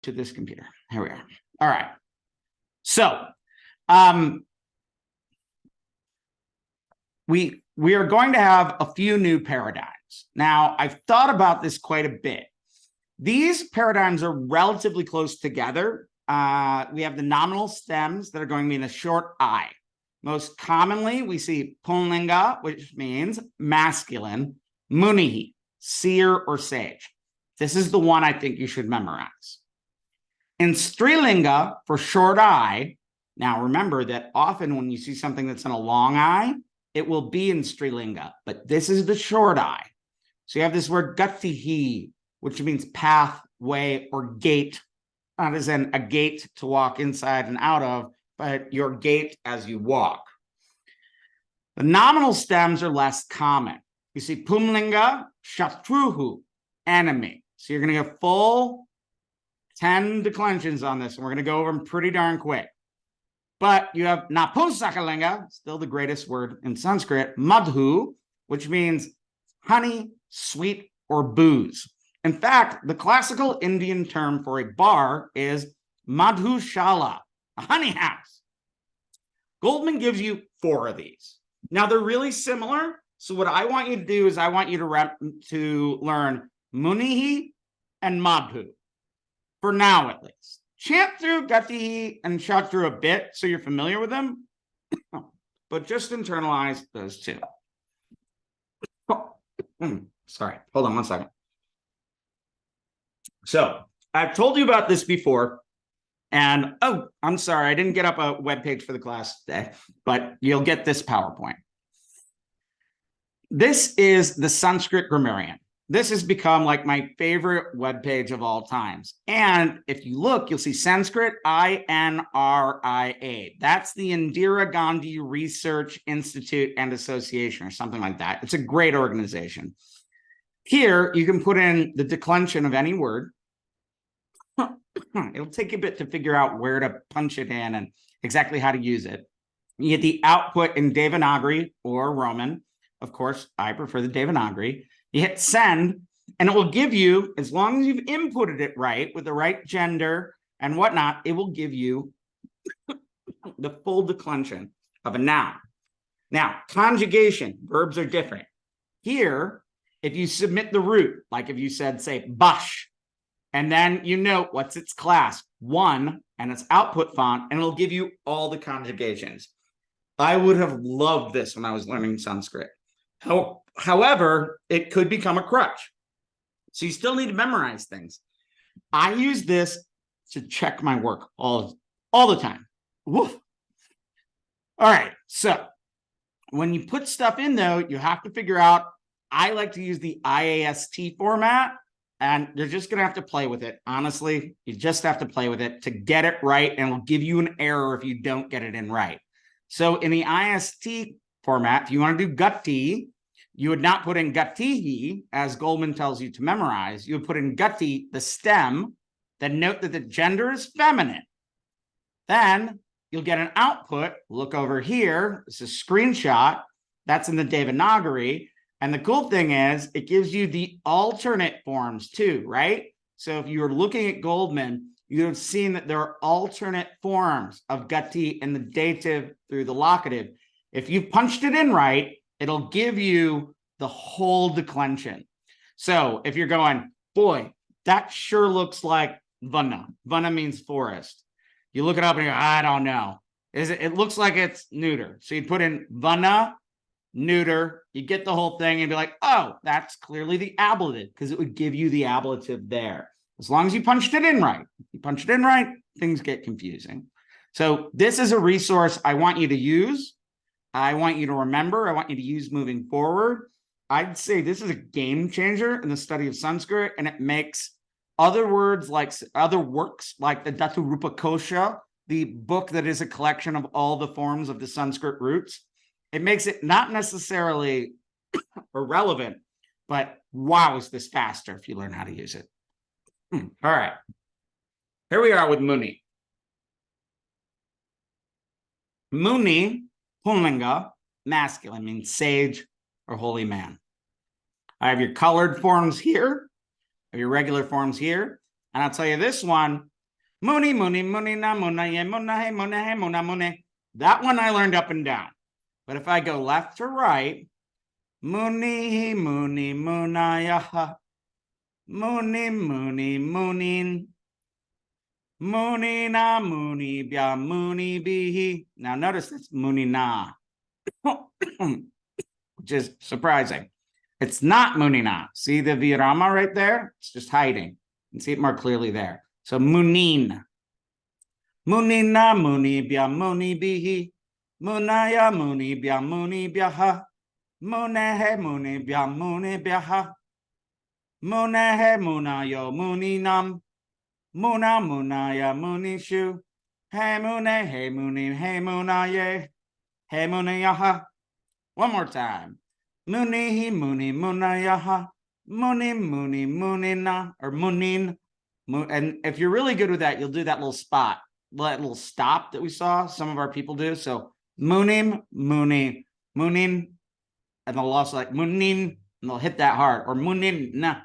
to this computer. Here we are. All right. So we are going to have a few new paradigms. Now, I've thought about this quite a bit. These paradigms are relatively close together. We have the nominal stems that are going to be in the short I. Most commonly, we see Pullinga, which means masculine, Munihi, seer or sage. This is the one I think you should memorize. In Strilinga, for short I, now remember that often when you see something that's in a long I, it will be in Strilinga, but this is the short I. So you have this word gatihi, which means path, way, or gate, not as in a gate to walk inside and out of, but your gait as you walk. The nominal stems are less common. You see Pumlinga, Shatruhu, enemy. So you're going to get full 10 declensions on this, and we're going to go over them pretty darn quick. But you have Napusakalinga, still the greatest word in Sanskrit, Madhu, which means honey, sweet, or booze. In fact, the classical Indian term for a bar is Madhushala, a honey house. Goldman gives you 4 of these. Now, they're really similar. So what I want you to do is I want you to learn Munihi and Madhu, for now at least. Chant through Gatihi and Chapt through a bit so you're familiar with them, but just internalize those 2. Sorry, hold on one second. So I've told you about this before, and oh, I'm sorry, I didn't get up a web page for the class today, but you'll get this PowerPoint. This is the Sanskrit Grammarian. This has become like my favorite web page of all times. And if you look, you'll see Sanskrit INRIA. That's the Indira Gandhi Research Institute and Association or something like that. It's a great organization. Here, you can put in the declension of any word. It'll take you a bit to figure out where to punch it in and exactly how to use it. You get the output in Devanagari or Roman. Of course, I prefer the Devanagari. You hit send, and it will give you, as long as you've inputted it right with the right gender and whatnot, it will give you the full declension of a noun. Now, conjugation, verbs are different. Here, if you submit the root, like if you said, say, bash, and then you note what's its class, 1, and its output font, and it'll give you all the conjugations. I would have loved this when I was learning Sanskrit. However, it could become a crutch. So you still need to memorize things. I use this to check my work all the time. Woof. All right. So when you put stuff in, though, you have to figure out, I like to use the IAST format, and you're just going to have to play with it. Honestly, you just have to play with it to get it right, and it'll give you an error if you don't get it in right. So in the IST format, if you want to do gati, you would not put in gatihi, as Goldman tells you to memorize. You would put in gati, the stem, then note that the gender is feminine. Then you'll get an output. Look over here. This is a screenshot. That's in the Devanagari. And the cool thing is it gives you the alternate forms too, right? So if you were looking at Goldman, you would have seen that there are alternate forms of gati in the dative through the locative. If you've punched it in right, it'll give you the whole declension. So if you're going, boy, that sure looks like vana. Vana means forest. You look it up and you go, I don't know. It looks like it's neuter. So you'd put in vana, neuter, you get the whole thing and be like, oh, that's clearly the ablative, because it would give you the ablative there. As long as you punched it in right. If you punch it in right, things get confusing. So this is a resource I want you to use. I want you to remember. I want you to use moving forward. I'd say this is a game changer in the study of Sanskrit, and it makes other works like the Dhatu Rupa Kosha, the book that is a collection of all the forms of the Sanskrit roots. It makes it not necessarily irrelevant, but wow, is this faster if you learn how to use it. All right. Here we are with Muni. Muni, Pullinga, masculine, means sage or holy man. I have your colored forms here, I have your regular forms here, and I'll tell you this one, Muni, muni, muni, na, muna, ye, muna, he, muna, he, muna, mune. That one I learned up and down. But if I go left to right, muni, muni, muna, yaha. Muni, muni, munin. Muni, na, muni, bia, muni, bihi. Now notice this, muni, na. Which is surprising. It's not munina. See the virama right there? It's just hiding. You can see it more clearly there. So munin. Munina muni bia muni bihi. Munaya muni bia muni biaha. Munehe muni bia muni biaha. Munehe munayo muninam. Muna munaya munishu. He mune he muni he munaye. He munayaha. One more time. Muni muni munayaha. Muni muni munina or munin. And if you're really good with that, you'll do that little spot, that little stop that we saw some of our people do. So munim, muni, munin, and they'll also like munin, and they'll hit that hard, or munin, nah,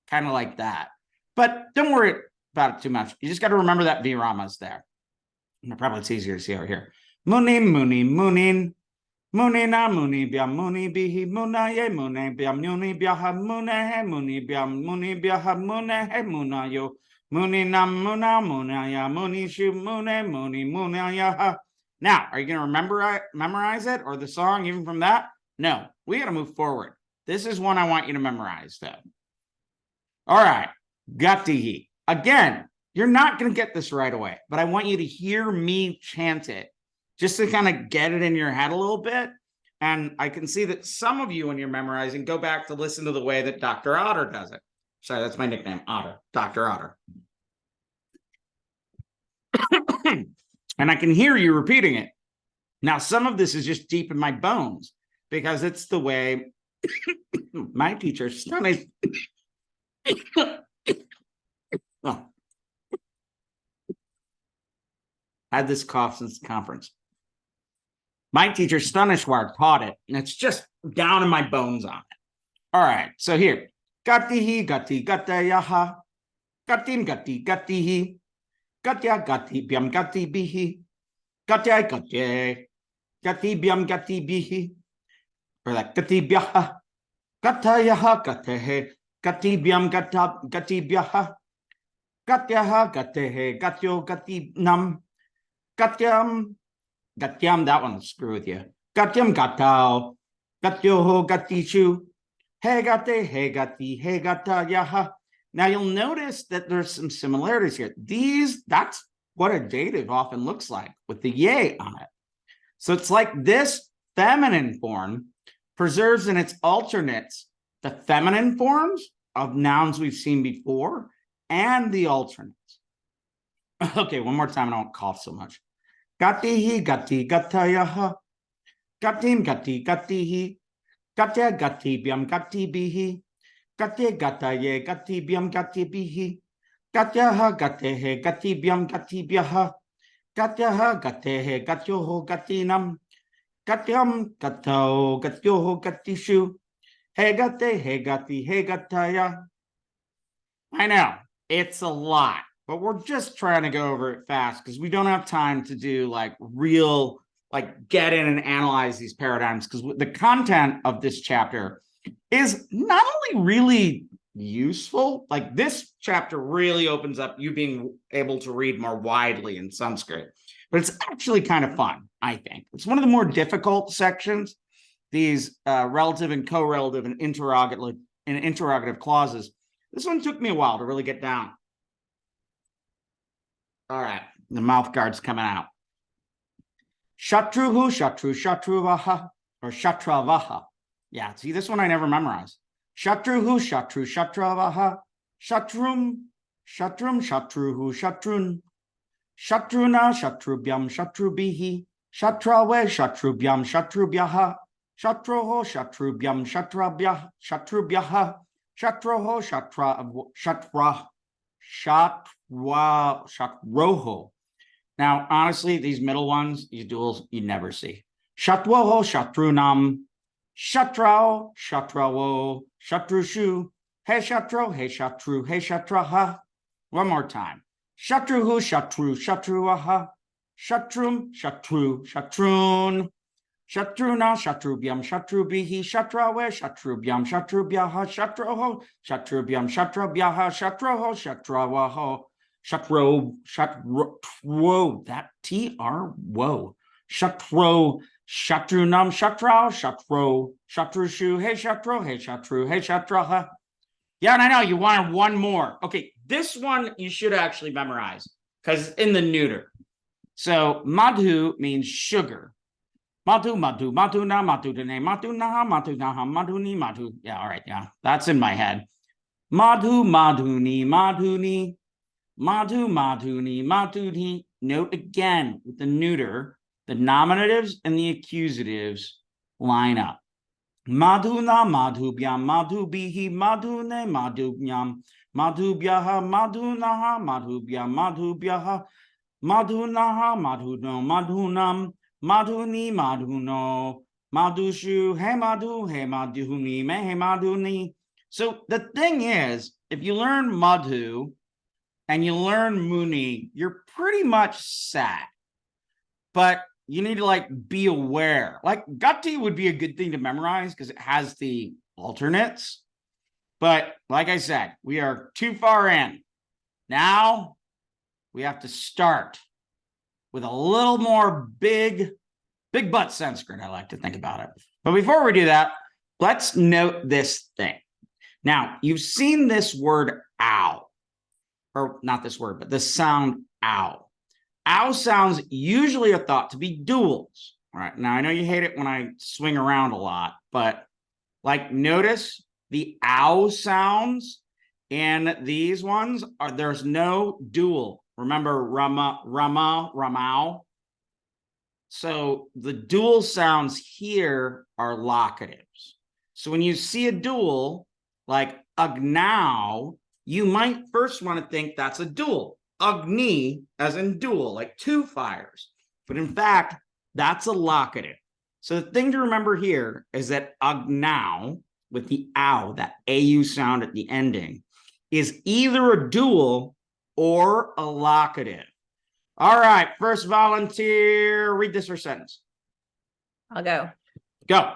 kind of like that. But don't worry about it too much. You just got to remember that virama's there. And probably it's easier to see over here. Muni, muni, munin. Munina muni bia muni bihi munaye mune bia muni biaha munehe muni bia muni biaha munehe munayo munina muna munaya munishu mune muni munayaha. Now, are you going to memorize it or the song even from that? No, we got to move forward. This is one I want you to memorize though. All right, gatihi. Again, you're not going to get this right away, but I want you to hear me chant it, just to kind of get it in your head a little bit. And I can see that some of you, when you're memorizing, go back to listen to the way that Dr. Otter does it. Sorry, that's my nickname, Otter, Dr. Otter. And I can hear you repeating it. Now, some of this is just deep in my bones because it's the way my teacher studies. Oh. I had this cough since the conference. My teacher, Stanishwar, taught it, and it's just down in my bones on it. All right, so here. Gatihi, gati, gatayaha. Gatim, gati, gatihi. Gatya, gati, biam, gati, bihi. Gatya, gatye. Gati, biam, gati, bihi. Or like gati, biaha. Gatayaha, gatehe. Gati, biam, gati, biaha. Gatyaha, gatehe. Gatyo, gati, nam. Gatyam, gatyam, that one will screw with you. Gatyam, gatao. Gatyoho, gatishu. He gate, he gati, he gata, yaha. Now you'll notice that there's some similarities here. That's what a dative often looks like with the ye on it. So it's like this feminine form preserves in its alternates the feminine forms of nouns we've seen before and the alternates. Okay, one more time and I won't cough so much. Gatihi, gati, gatayaha. Gatim, gati, gatihi. Gatya, gati, biam, gati, bihi. Gatya, gataye, gati, biam, gati, bihi. Gatyaha, gatehe, gati, biam, gati, biaha. Gatyaha, gatehe, gatyoho, gatinam. Gatyam, gatao, gatyoho, gatishu. He gate, he gati, he gataya. I know, it's a lot, but we're just trying to go over it fast because we don't have time to do like real, like get in and analyze these paradigms, because the content of this chapter is not only really useful, like this chapter really opens up you being able to read more widely in Sanskrit, but it's actually kind of fun, I think. It's one of the more difficult sections, these relative and correlative and interrogative clauses. This one took me a while to really get down. All right, the mouth guard's coming out. Shatruhu, shatru, shatruvaha, or shatravaha. Yeah, see, this one I never memorized. Shatruhu, shatru, shatravaha, shatrum, shatrum, shatruhu, shatrun, shatruna, shatrubhyam, shatrubihi, shatrawe, shatrubhyam, shatrubyaha, shatroho, shatrubhyam, shatrubyaha, shatroho, shatroho. Now, honestly, these middle ones, these duals, you never see. Shatwoho, shatrunam, shatrao, shatrawo, shatrushu, he shatro, he shatru, he shatraha. One more time. Shatruhu, shatru, shatruaha. Shatrum, shatru, shatrun. Shatruna, shatrubhyam, shatrubihi, shatrawe, shatrubhyam, shatrubhyaha, shatroho, shatrubhyam, shatrabhyaha, shatroho, shatrawaho, whoa, that TR, whoa. Shatro, shatrunam, shatrao, shatrushu, hey shatru, hey shatraha. Yeah, and I know you wanted one more. Okay, this one you should actually memorize because it's in the neuter. So madhu means sugar. Madhu, madhu, madhu na, madhu dene, madhu naha, madhu naha, madhuni, madhu. Yeah, all right, yeah, that's in my head. Madhu, madhuni, madhuni, madhu, madhuni, madhuni. Note again with the neuter, the nominatives and the accusatives line up. Madhuna, madhubhyam, madhubihi, madhune, madhubhyam, madhubhyaha, madhunaha, madhubhyam, madhubhyaha, madhunaha, madhuno, madhunam, madhuni, madhuno, madhushu, hey madhu, hey madhuni, me, hey madhuni. So the thing is, if you learn madhu and you learn muni, you're pretty much set. But you need to like be aware. Like gati would be a good thing to memorize because it has the alternates. But like I said, we are too far in. Now we have to start with a little more big butt Sanskrit. I like to think about it. But before we do that, let's note this thing. Now, you've seen this word ow, or not this word, but the sound ow. Ow sounds usually are thought to be duals. All right. Now, I know you hate it when I swing around a lot, but like notice the ow sounds and these ones are there's no dual. Remember Rama, Ramau. So the dual sounds here are locatives. So when you see a dual like agnow, you might first want to think that's a dual. Agni as in dual, like two fires. But in fact, that's a locative. So the thing to remember here is that agnow with the ow, that AU sound at the ending, is either a dual or a locative. All right, first volunteer, read this or sentence. I'll go. Go.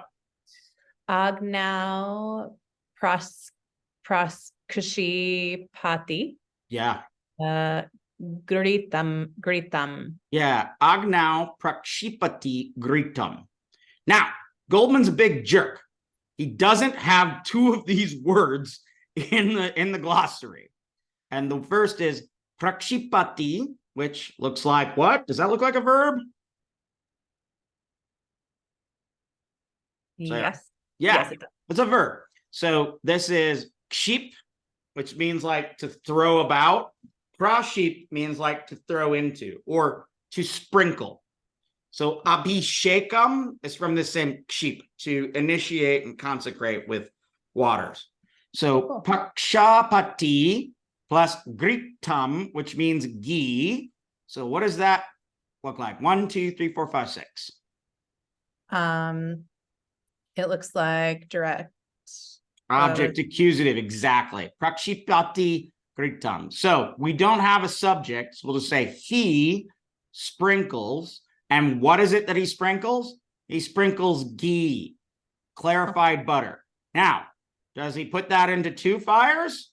Agnow praskashipati. Yeah. Gritam. Yeah. Agnow prakshipati gritam. Now, Goldman's a big jerk. He doesn't have two of these words in the glossary. And the first is prakshipati, which looks like what? Does that look like a verb? Yes. Yeah, yes, it's a verb. So this is kship, which means like to throw about. Praship means like to throw into or to sprinkle. So abhishekam is from the same kship, to initiate and consecrate with waters. So pakshapati plus gritam, which means ghee. So what does that look like? 1, 2, 3, 4, 5, 6. It looks like direct Object accusative, exactly. Prakshipati gritam. So we don't have a subject. So we'll just say he sprinkles. And what is it that he sprinkles? He sprinkles ghee, clarified butter. Now, does he put that into two fires?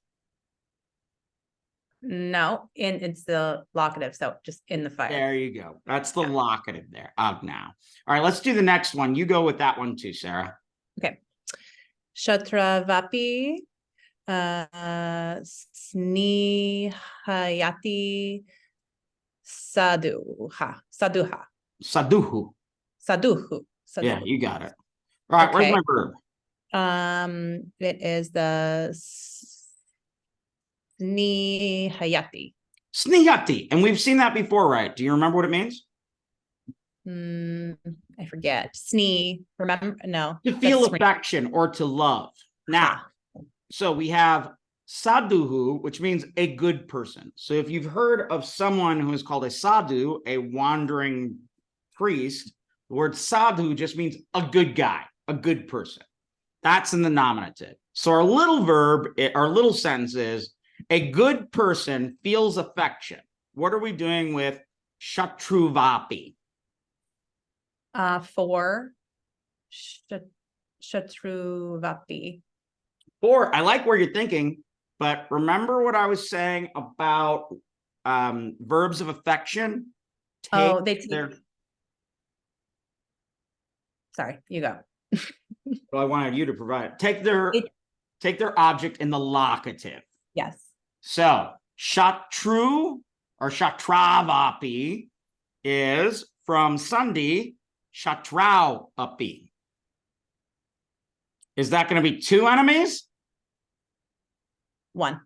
No, it's the locative, so just in the fire. There you go. That's the locative there. Now. All right, let's do the next one. You go with that one too, Sarah. Okay. Shatravati, Snihayati, Saduha. Saduhu. Yeah, you got it. All right, okay. Where's my verb? It is the Snihayati. Snihayati. And we've seen that before, right? Do you remember what it means? I forget. Remember? No. To feel affection or to love. Now, so we have sadhuhu, which means a good person. So if you've heard of someone who is called a sadhu, a wandering priest, the word sadhu just means a good guy, a good person. That's in the nominative. So our little verb, our little sentence is, a good person feels affection. what are we doing with Shatruvapi? For Shatruvapi. Or I like where you're thinking, but remember what I was saying about verbs of affection? Oh, they take. their, Sorry, you go. well, I wanted you to provide. Take their object in the locative. Yes. So Shatru or Shatravapi is from Sandhi, Shatrau api. Is that going to be two enemies? One.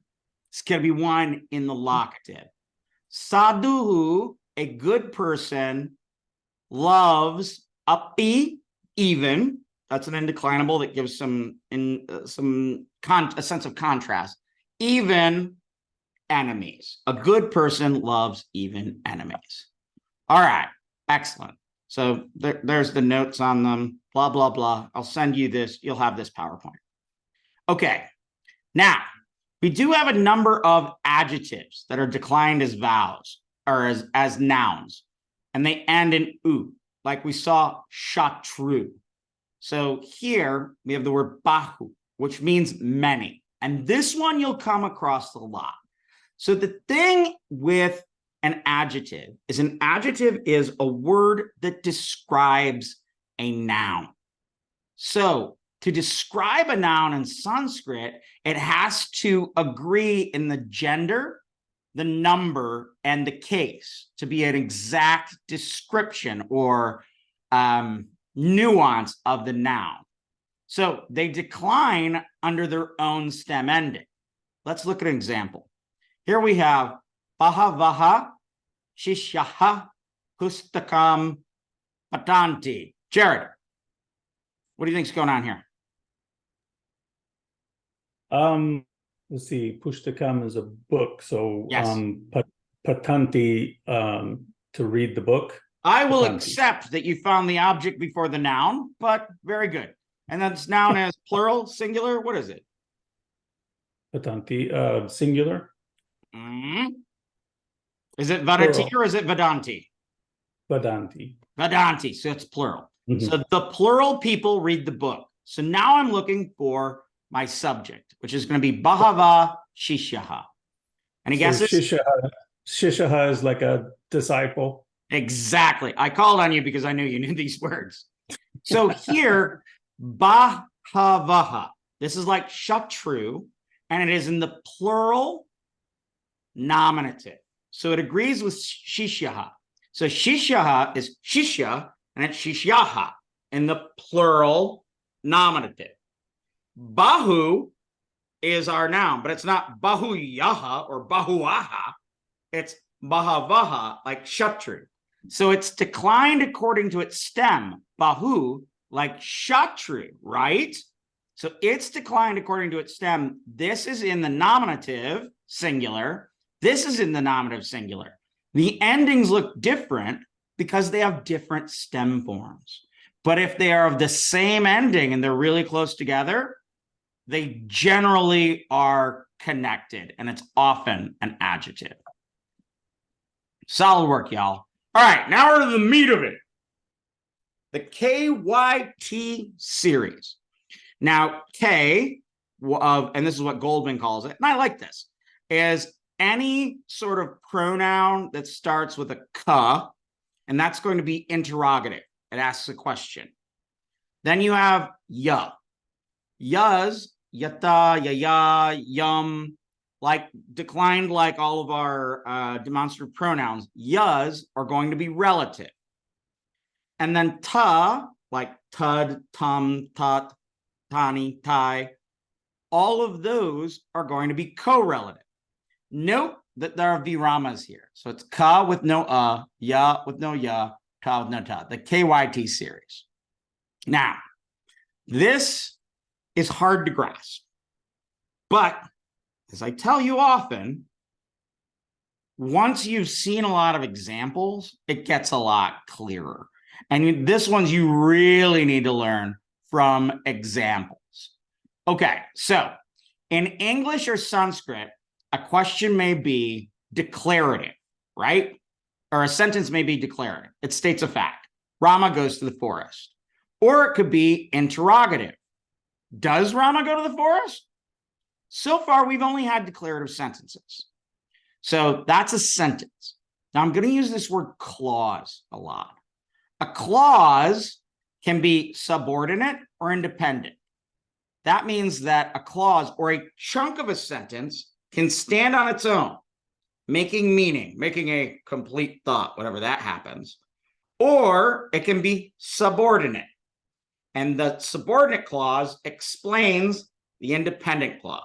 It's going to be one in the locative. Sadhu, a good person, loves api, even. That's an indeclinable that gives a sense of contrast. Even enemies. A good person loves even enemies. All right, excellent. So there's the notes on them, blah, blah, blah. I'll send you this. You'll have this PowerPoint. Okay, now we do have a number of adjectives that are declined as vowels or as nouns, and they end in u, like we saw shatru. So here we have the word bahu, which means many. And this one you'll come across a lot. So the thing with an adjective is a word that describes a noun. So to describe a noun in Sanskrit, it has to agree in the gender, the number, and the case to be an exact description or nuance of the noun. So they decline under their own stem ending. Let's look at an example. Here we have Bahavaha Shishyaha Pustakam Patanti. Jared, what do you think's going on here? Let's see, Pustakam is a book, so yes. Patanti to read the book. I will accept that you found the object before the noun, but very good. And that's noun as plural, singular. What is it? Patanti, singular. Is it Vadati or is it Vedanti? Vedanti. Vedanti, so it's plural. So the plural people read the book. So now I'm looking for my subject, which is going to be Bahava Shishyaha. And I guess Shishyaha is like a disciple. Exactly. I called on you because I knew you knew these words. So here, Bahavaha. This is like Shatru, and it is in the plural nominative. So it agrees with Shishyaha. So Shishyaha is Shishya, and it's Shishyaha in the plural nominative. Bahu is our noun, but it's not Bahuyaha or Bahuaha. It's Bahavaha, like Shatru. So it's declined according to its stem, Bahu, like Shatru, right? So it's declined according to its stem. This is in the nominative singular. This is in the nominative singular. The endings look different because they have different stem forms. But if they are of the same ending and they're really close together, they generally are connected, and it's often an adjective. Solid work, y'all. All right, now we're to the meat of it. The KYT series. Now, K, and this is what Goldman calls it, and I like this, is any sort of pronoun that starts with a K, and that's going to be interrogative. It asks a question. Then you have ya. Yas, yata, yaya, yum, like declined like all of our demonstrative pronouns. Yas are going to be relative. And then ta, like tud, tum, tut, tani, tai, all of those are going to be correlative. Note that there are viramas here. So it's ka with no ya with no ya, ta with no ta, the KYT series. Now, this is hard to grasp. But as I tell you often, once you've seen a lot of examples, it gets a lot clearer. And this one's you really need to learn from examples. Okay, so in English or Sanskrit, a question may be declarative, right? Or a sentence may be declarative. It states a fact. Rama goes to the forest. Or it could be interrogative. Does Rama go to the forest? So far, we've only had declarative sentences. So that's a sentence. Now I'm going to use this word clause a lot. A clause can be subordinate or independent. That means that a clause or a chunk of a sentence can stand on its own, making meaning, making a complete thought, whatever that happens. Or it can be subordinate. And the subordinate clause explains the independent clause.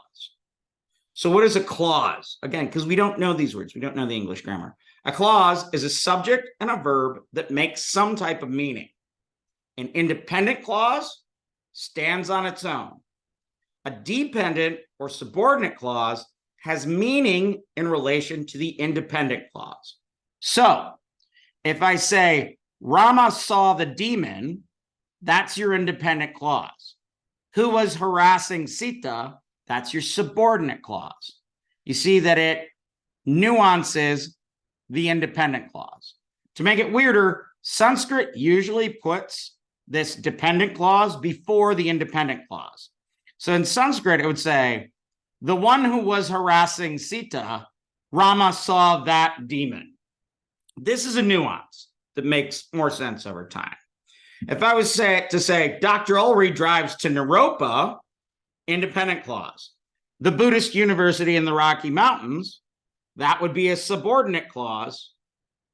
So what is a clause? Again, because we don't know these words, we don't know the English grammar. A clause is a subject and a verb that makes some type of meaning. An independent clause stands on its own. A dependent or subordinate clause has meaning in relation to the independent clause. So if I say Rama saw the demon, that's your independent clause. Who was harassing Sita? That's your subordinate clause. You see that it nuances the independent clause. To make it weirder, Sanskrit usually puts this dependent clause before the independent clause. So in Sanskrit, it would say, the one who was harassing Sita, Rama saw that demon. This is a nuance that makes more sense over time. If I was to say, Dr. Ulrey drives to Naropa, independent clause. The Buddhist University in the Rocky Mountains, that would be a subordinate clause,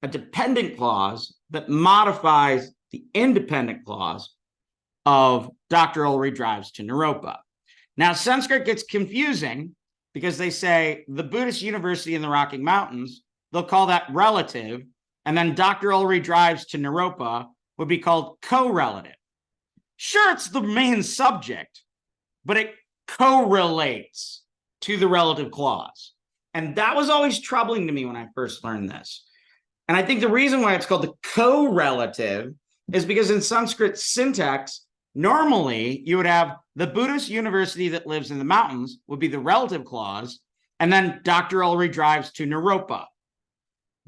a dependent clause that modifies the independent clause of Dr. Ulrey drives to Naropa. Now, Sanskrit gets confusing because they say the Buddhist University in the Rocky Mountains, they'll call that relative, and then Dr. Ulrey drives to Naropa would be called correlative. Sure, it's the main subject, but it correlates to the relative clause. And that was always troubling to me when I first learned this. And I think the reason why it's called the correlative is because in Sanskrit syntax, normally you would have the Buddhist university that lives in the mountains would be the relative clause, and then Dr. Ulrey drives to Naropa.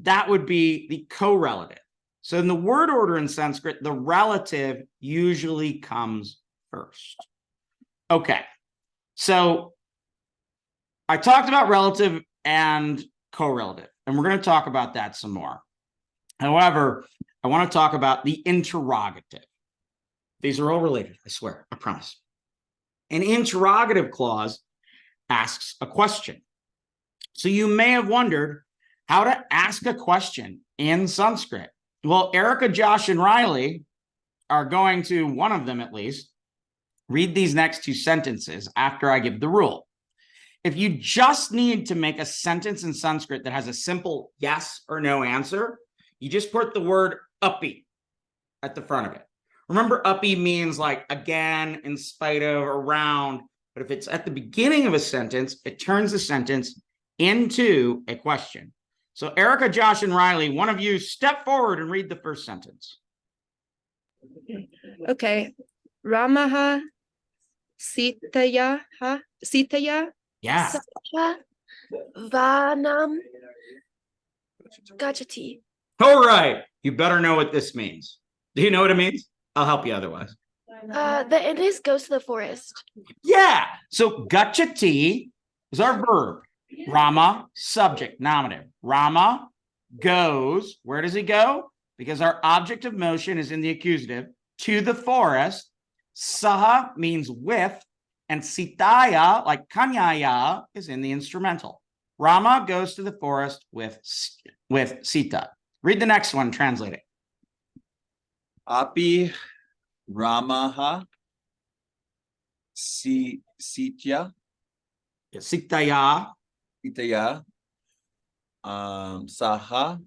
That would be the correlative. So in the word order in Sanskrit, the relative usually comes first. Okay, so I talked about relative and correlative, and we're going to talk about that some more. However, I want to talk about the interrogative. These are all related, I swear, I promise. An interrogative clause asks a question. So you may have wondered how to ask a question in Sanskrit. Well, Erica, Josh, and Riley are going to, one of them at least, read these next two sentences after I give the rule. If you just need to make a sentence in Sanskrit that has a simple yes or no answer, you just put the word uppy at the front of it. Remember, uppy means like again, in spite of, around. But if it's at the beginning of a sentence, it turns the sentence into a question. So Erica, Josh, and Riley, one of you step forward and read the first sentence. Okay. Ramaha Sitaya Yeah. Vanam Gachati. All right. You better know what this means. Do you know what it means? I'll help you otherwise. The Indies goes to the forest. Yeah. So gachati is our verb. Rama, subject, nominative. Rama goes. Where does he go? Because our object of motion is in the accusative, to the forest. Saha means with, and sitaya, like kanyaya, is in the instrumental. Rama goes to the forest with Sita. Read the next one, translate it. Api Ramaha Sitya Sitaya. Itaya Saha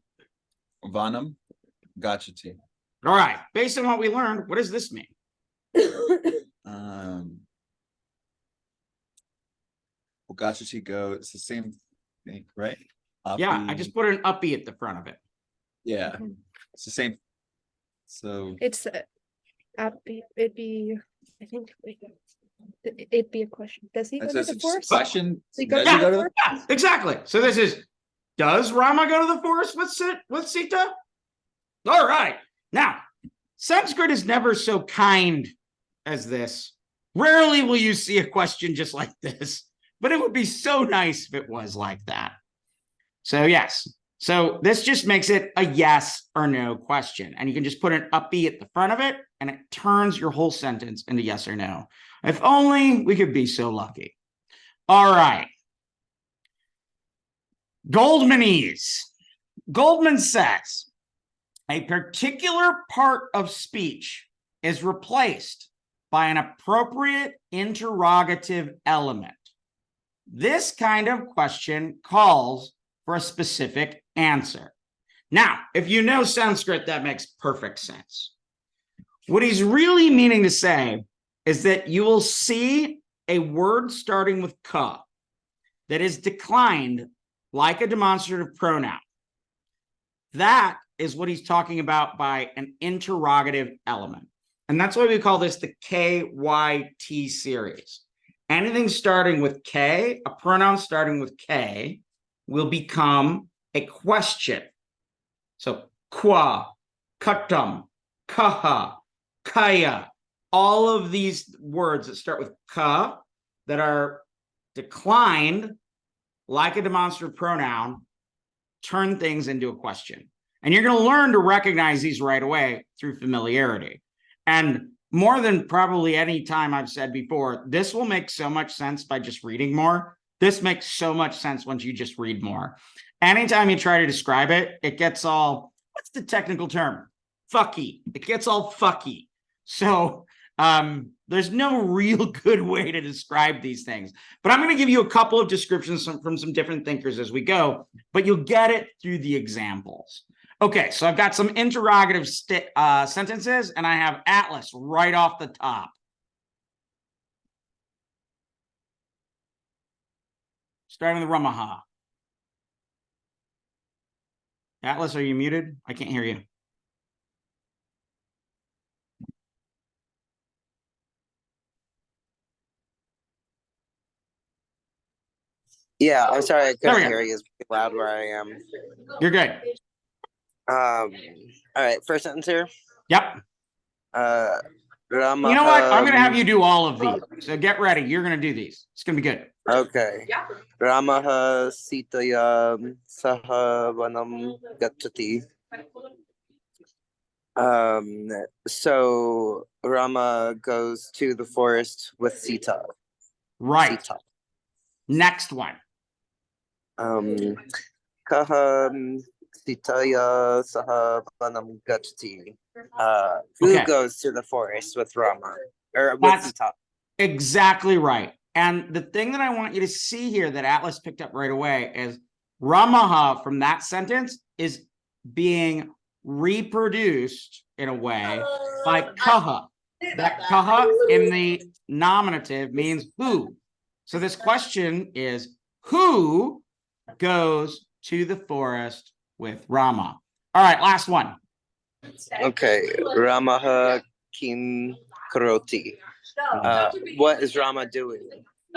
Vanam Gachati. All right. Based on what we learned, what does this mean? Gachati go. It's the same thing, right? Yeah, I just put an uppy at the front of it. Yeah, it's the same. So It's it'd be, I think it'd be a question. Does he go it to says the forest? question. So he goes Does he to go the to forest? Yeah, exactly. So this is Does Rama go to the forest with Sita? All right. Now, Sanskrit is never so kind as this. Rarely will you see a question just like this, but it would be so nice if it was like that. So yes. So this just makes it a yes or no question. And you can just put an uppy at the front of it, and it turns your whole sentence into yes or no. If only we could be so lucky. All right. Goldmanese. Goldman says a particular part of speech is replaced by an appropriate interrogative element. This kind of question calls for a specific answer. Now, if you know Sanskrit, that makes perfect sense. What he's really meaning to say is that you will see a word starting with ka that is declined like a demonstrative pronoun. That is what he's talking about by an interrogative element. And that's why we call this the KYT series. Anything starting with K, a pronoun starting with K, will become a question. So qua, katam, kaha, kaya, all of these words that start with ka that are declined like a demonstrative pronoun turn things into a question. And you're going to learn to recognize these right away through familiarity. And more than probably any time I've said before, this will make so much sense by just reading more. This makes so much sense once you just read more. Anytime you try to describe it, it gets all, what's the technical term? Fucky. It gets all fucky. So there's no real good way to describe these things. But I'm going to give you a couple of descriptions from some different thinkers as we go, but you'll get it through the examples. Okay, so I've got some interrogative sentences, and I have Atlas right off the top. Starting with Ramaha. Atlas, are you muted? I can't hear you. Yeah, I'm sorry I There we couldn't go. hear you. It's pretty loud where I am. You're good. All right, first sentence here. Yep. Rama. You know what? I'm going to have you do all of these. So get ready. You're going to do these. It's going to be good. Okay. Ramaha Sitaya Saha Vanam Gachati. So Rama goes to the forest with Sita. Right. Sita. Next one. Kaha Sitaya Saha Vanam Gachati. Who Okay. goes to the forest with Rama? Or with That's Sita? exactly right. And the thing that I want you to see here that Atlas picked up right away is Ramaha from that sentence is being reproduced in a way by kaha. That kaha in the nominative means who. So this question is, who goes to the forest with Rama? All right, last one. Okay, Ramaha Kim Karoti. What is Rama doing?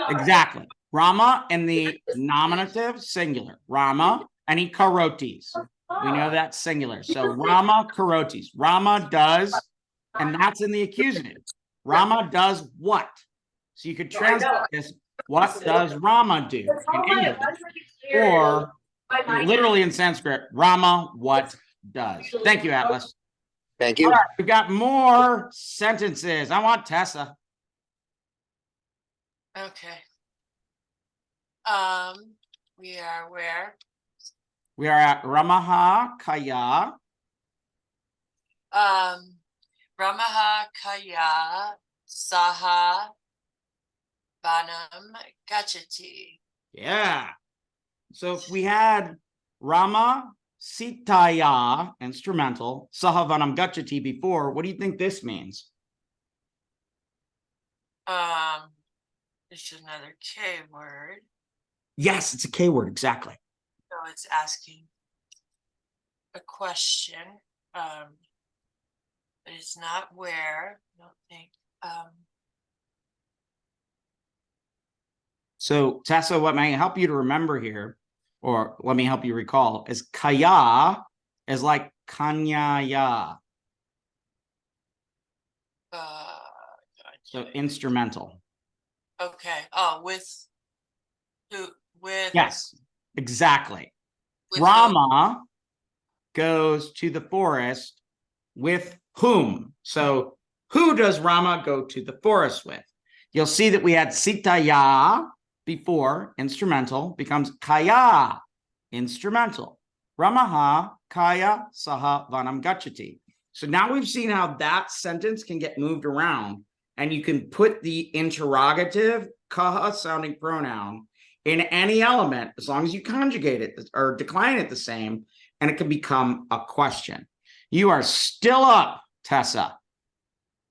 Exactly. Rama in the nominative singular. Rama and he karotis. We know that's singular. So Rama karotis. Rama does, and that's in the accusative. Rama does what? So you could translate this, what does Rama do in English? Or literally in Sanskrit, Rama what does. Thank you, Atlas. Thank you. All right, we've got more sentences. I want Tessa. Okay. We are where? We are at Ramaha Kaya. Ramaha Kaya Saha Vanam Gachati. Yeah. So if we had Rama Sitaya, instrumental, Sahavanam Gachati before, what do you think this means? It's another K word. Yes, it's a K word, exactly. So it's asking a question. But it's not where. I don't think. So Tessa, what may help you to remember here or let me help you recall, is kaya is like kanyaya, Uh, so instrumental. okay, oh, who, with. Yes, exactly. with who? Rama goes to the forest with whom? So who does Rama go to the forest with? You'll see that we had Sitaya before, instrumental, becomes Kaya, instrumental. Ramaha Kaya Saha Vanam Gachati. So now we've seen how that sentence can get moved around, and you can put the interrogative kaha sounding pronoun in any element as long as you conjugate it or decline it the same, and it can become a question. You are still up, Tessa.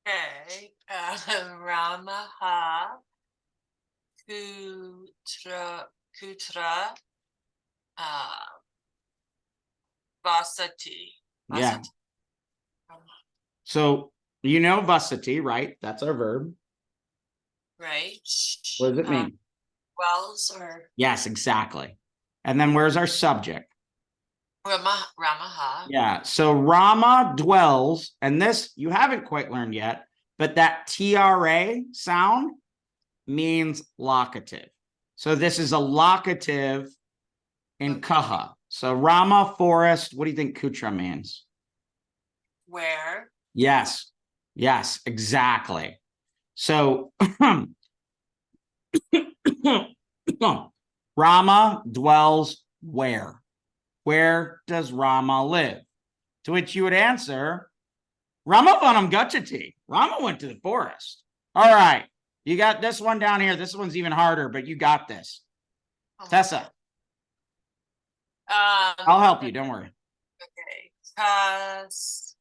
Okay, Ramaha Kutra Vasati. Yeah. Vasati. So you know vasati, right? That's our verb. Right. What does it mean? Wells or Yes, exactly. And then where's our subject? Ramaha. Yeah. So Rama dwells, and this you haven't quite learned yet, but that TRA sound means locative. So this is a locative in Okay. kaha. So Rama forest, what do you think kutra means? Where? Yes. Yes, exactly. So Rama dwells where? Where does Rama live? To which you would answer, Rama Vanam Gachati. Rama went to the forest. All right. You got this one down here. This one's even harder, but you got this. Oh my Tessa, God. I'll help you. Don't worry. Okay. Cast.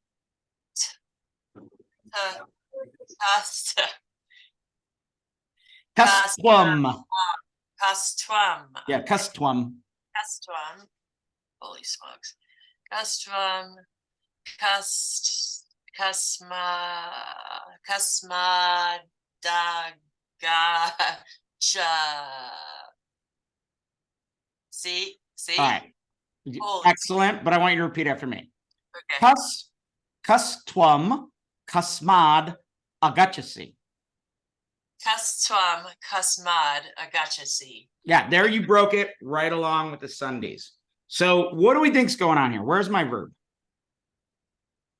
Custwum. Castrum. Yeah, custwum. Castrum. Holy smokes. Castrum. Casma Dagacha. See? All right. Holy- Excellent. But I want you to repeat after me. Okay. Custwum, cusmad, agachasi. Castrum Casmad Agachasi. Yeah, there you broke it right along with the Sundays. So what do we think's going on here? Where's my verb?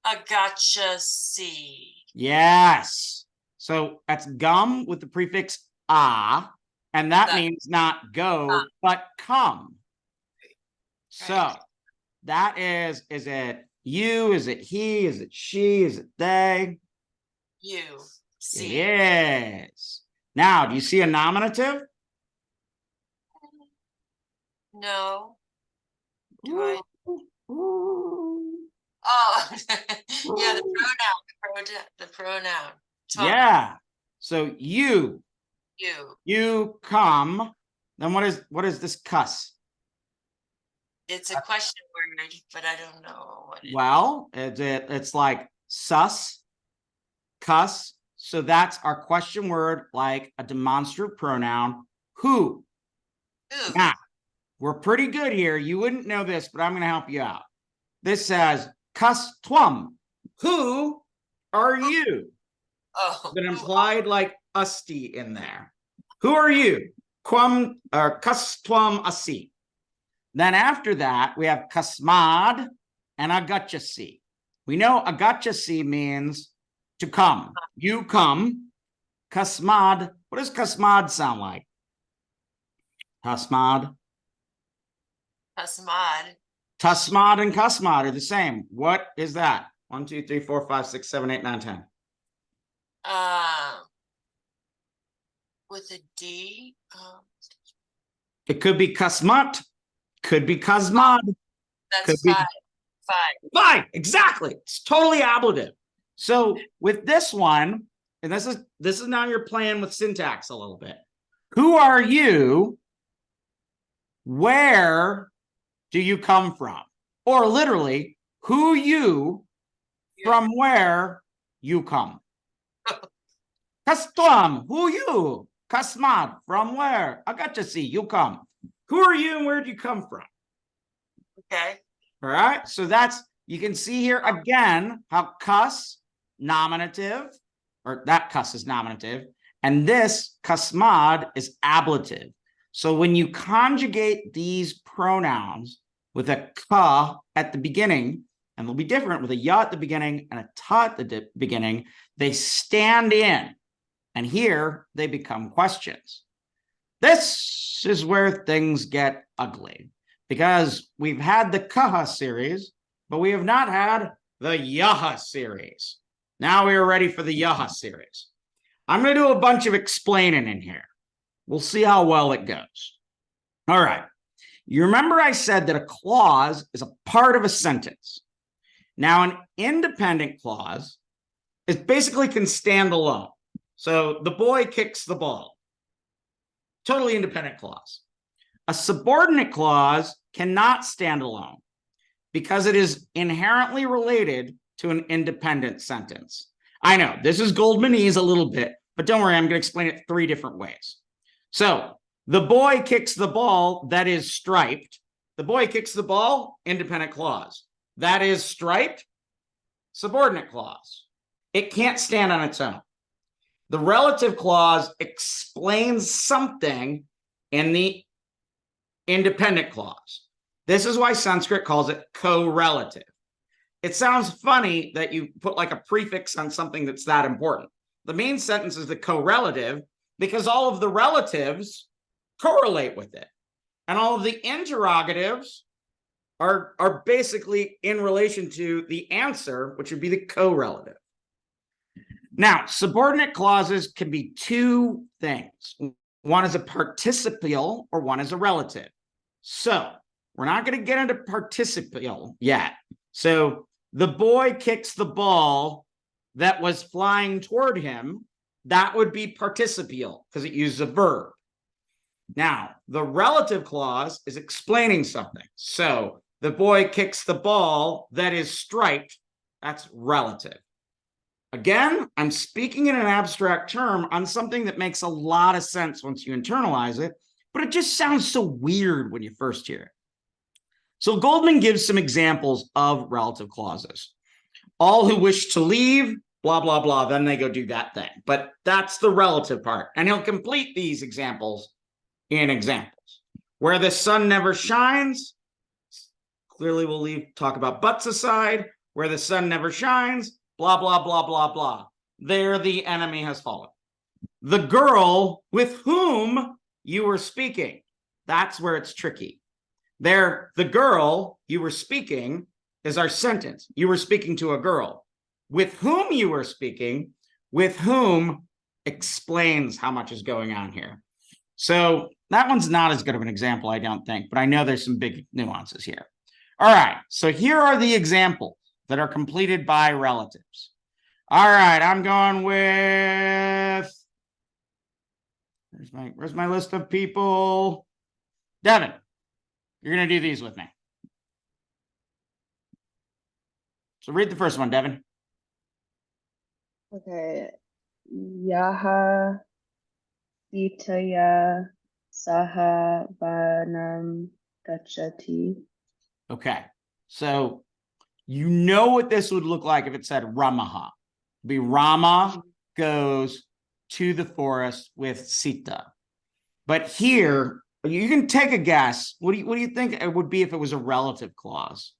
Agachasi. Yes. So that's gum with the prefix a, and that That- means not go, but come. So that is it you? Is it he? Is it she? Is it they? You. It See. is. Now, do you see a nominative? No. Do I? Ooh. Oh, yeah, the pronoun. Tom, Yeah. So you you. come. Then what is this cuss? It's a question word, but I don't know what it. Well, it's like sus, cuss. So that's our question word, like a demonstrative pronoun. Who? Who? Now, we're pretty good here. You wouldn't know this, but I'm going to help you out. This says cuss twum. Who are you? Oh, Been implied like usty in there. Who are you? Quam or cuss twum asi. Then after that, we have kasmad and agachasi. We know agachasi means to come. You come. Kasmad. What does kasmad sound like? Kasmad. Kasmad. Tasmad and kasmad are the same. What is that? 1, 2, 3, 4, 5, 6, 7, 8, 9, 10. With a D. It could be kasmat, could be kasmad. That's Could be- 5. Fine, exactly. It's totally ablative. So with this one, and this is now you're playing with syntax a little bit. Who are you? Where do you come from? Or literally, who you from where you come. Custom, who you? Kasmad, from where? I got to see you come. Who are you and where'd you come from? Okay, All right. So that's, you can see here again how cuss, nominative, or that cuss is nominative, and this cusmod is ablative. So when you conjugate these pronouns with a ka at the beginning, and they'll be different with a ya at the beginning and a ta at the beginning, they stand in, and here they become questions. This is where things get ugly, because we've had the kaha series, but we have not had the yaha series. Now we are ready for the yaha series. I'm going to do a bunch of explaining in here. We'll see how well it goes. All right. You remember I said that a clause is a part of a sentence. Now, an independent clause is basically can stand alone. So the boy kicks the ball. Totally independent clause. A subordinate clause cannot stand alone because it is inherently related to an independent sentence. I know this is Goldmanese a little bit, but don't worry, I'm going to explain it 3 different ways. So the boy kicks the ball that is striped. The boy kicks the ball, independent clause. That is striped, subordinate clause. It can't stand on its own. The relative clause explains something in the independent clause. This is why Sanskrit calls it corelative. It sounds funny that you put like a prefix on something that's that important. The main sentence is the corelative because all of the relatives correlate with it. And all of the interrogatives are basically in relation to the answer, which would be the correlative. Now, subordinate clauses can be 2 things. One is a participial or one is a relative. So we're not going to get into participial yet. So the boy kicks the ball that was flying toward him. That would be participial because it uses a verb. Now, the relative clause is explaining something. So the boy kicks the ball that is striped. That's relative. Again, I'm speaking in an abstract term on something that makes a lot of sense once you internalize it, but it just sounds so weird when you first hear it. So Goldman gives some examples of relative clauses. All who wish to leave, blah, blah, blah, then they go do that thing. But that's the relative part. And he'll complete these examples in examples. Where the sun never shines, clearly we'll talk about buts aside. Where the sun never shines, blah, blah, blah, blah, blah. There the enemy has fallen. The girl with whom you were speaking, that's where it's tricky. There, the girl you were speaking is our sentence. You were speaking to a girl. With whom you were speaking, with whom explains how much is going on here. So that one's not as good of an example, I don't think, but I know there's some big nuances here. All right, so here are the examples that are completed by relatives. All right, I'm going with, where's my list of people? Devin, you're going to do these with me. So read the first one, Devin. Okay. Yaha Sitaya Saha Vanam Gachati. Okay, so you know what this would look like if it said Ramaha. It'd be Rama goes to the forest with Sita. But here, you can take a guess. What do you think it would be if it was a relative clause?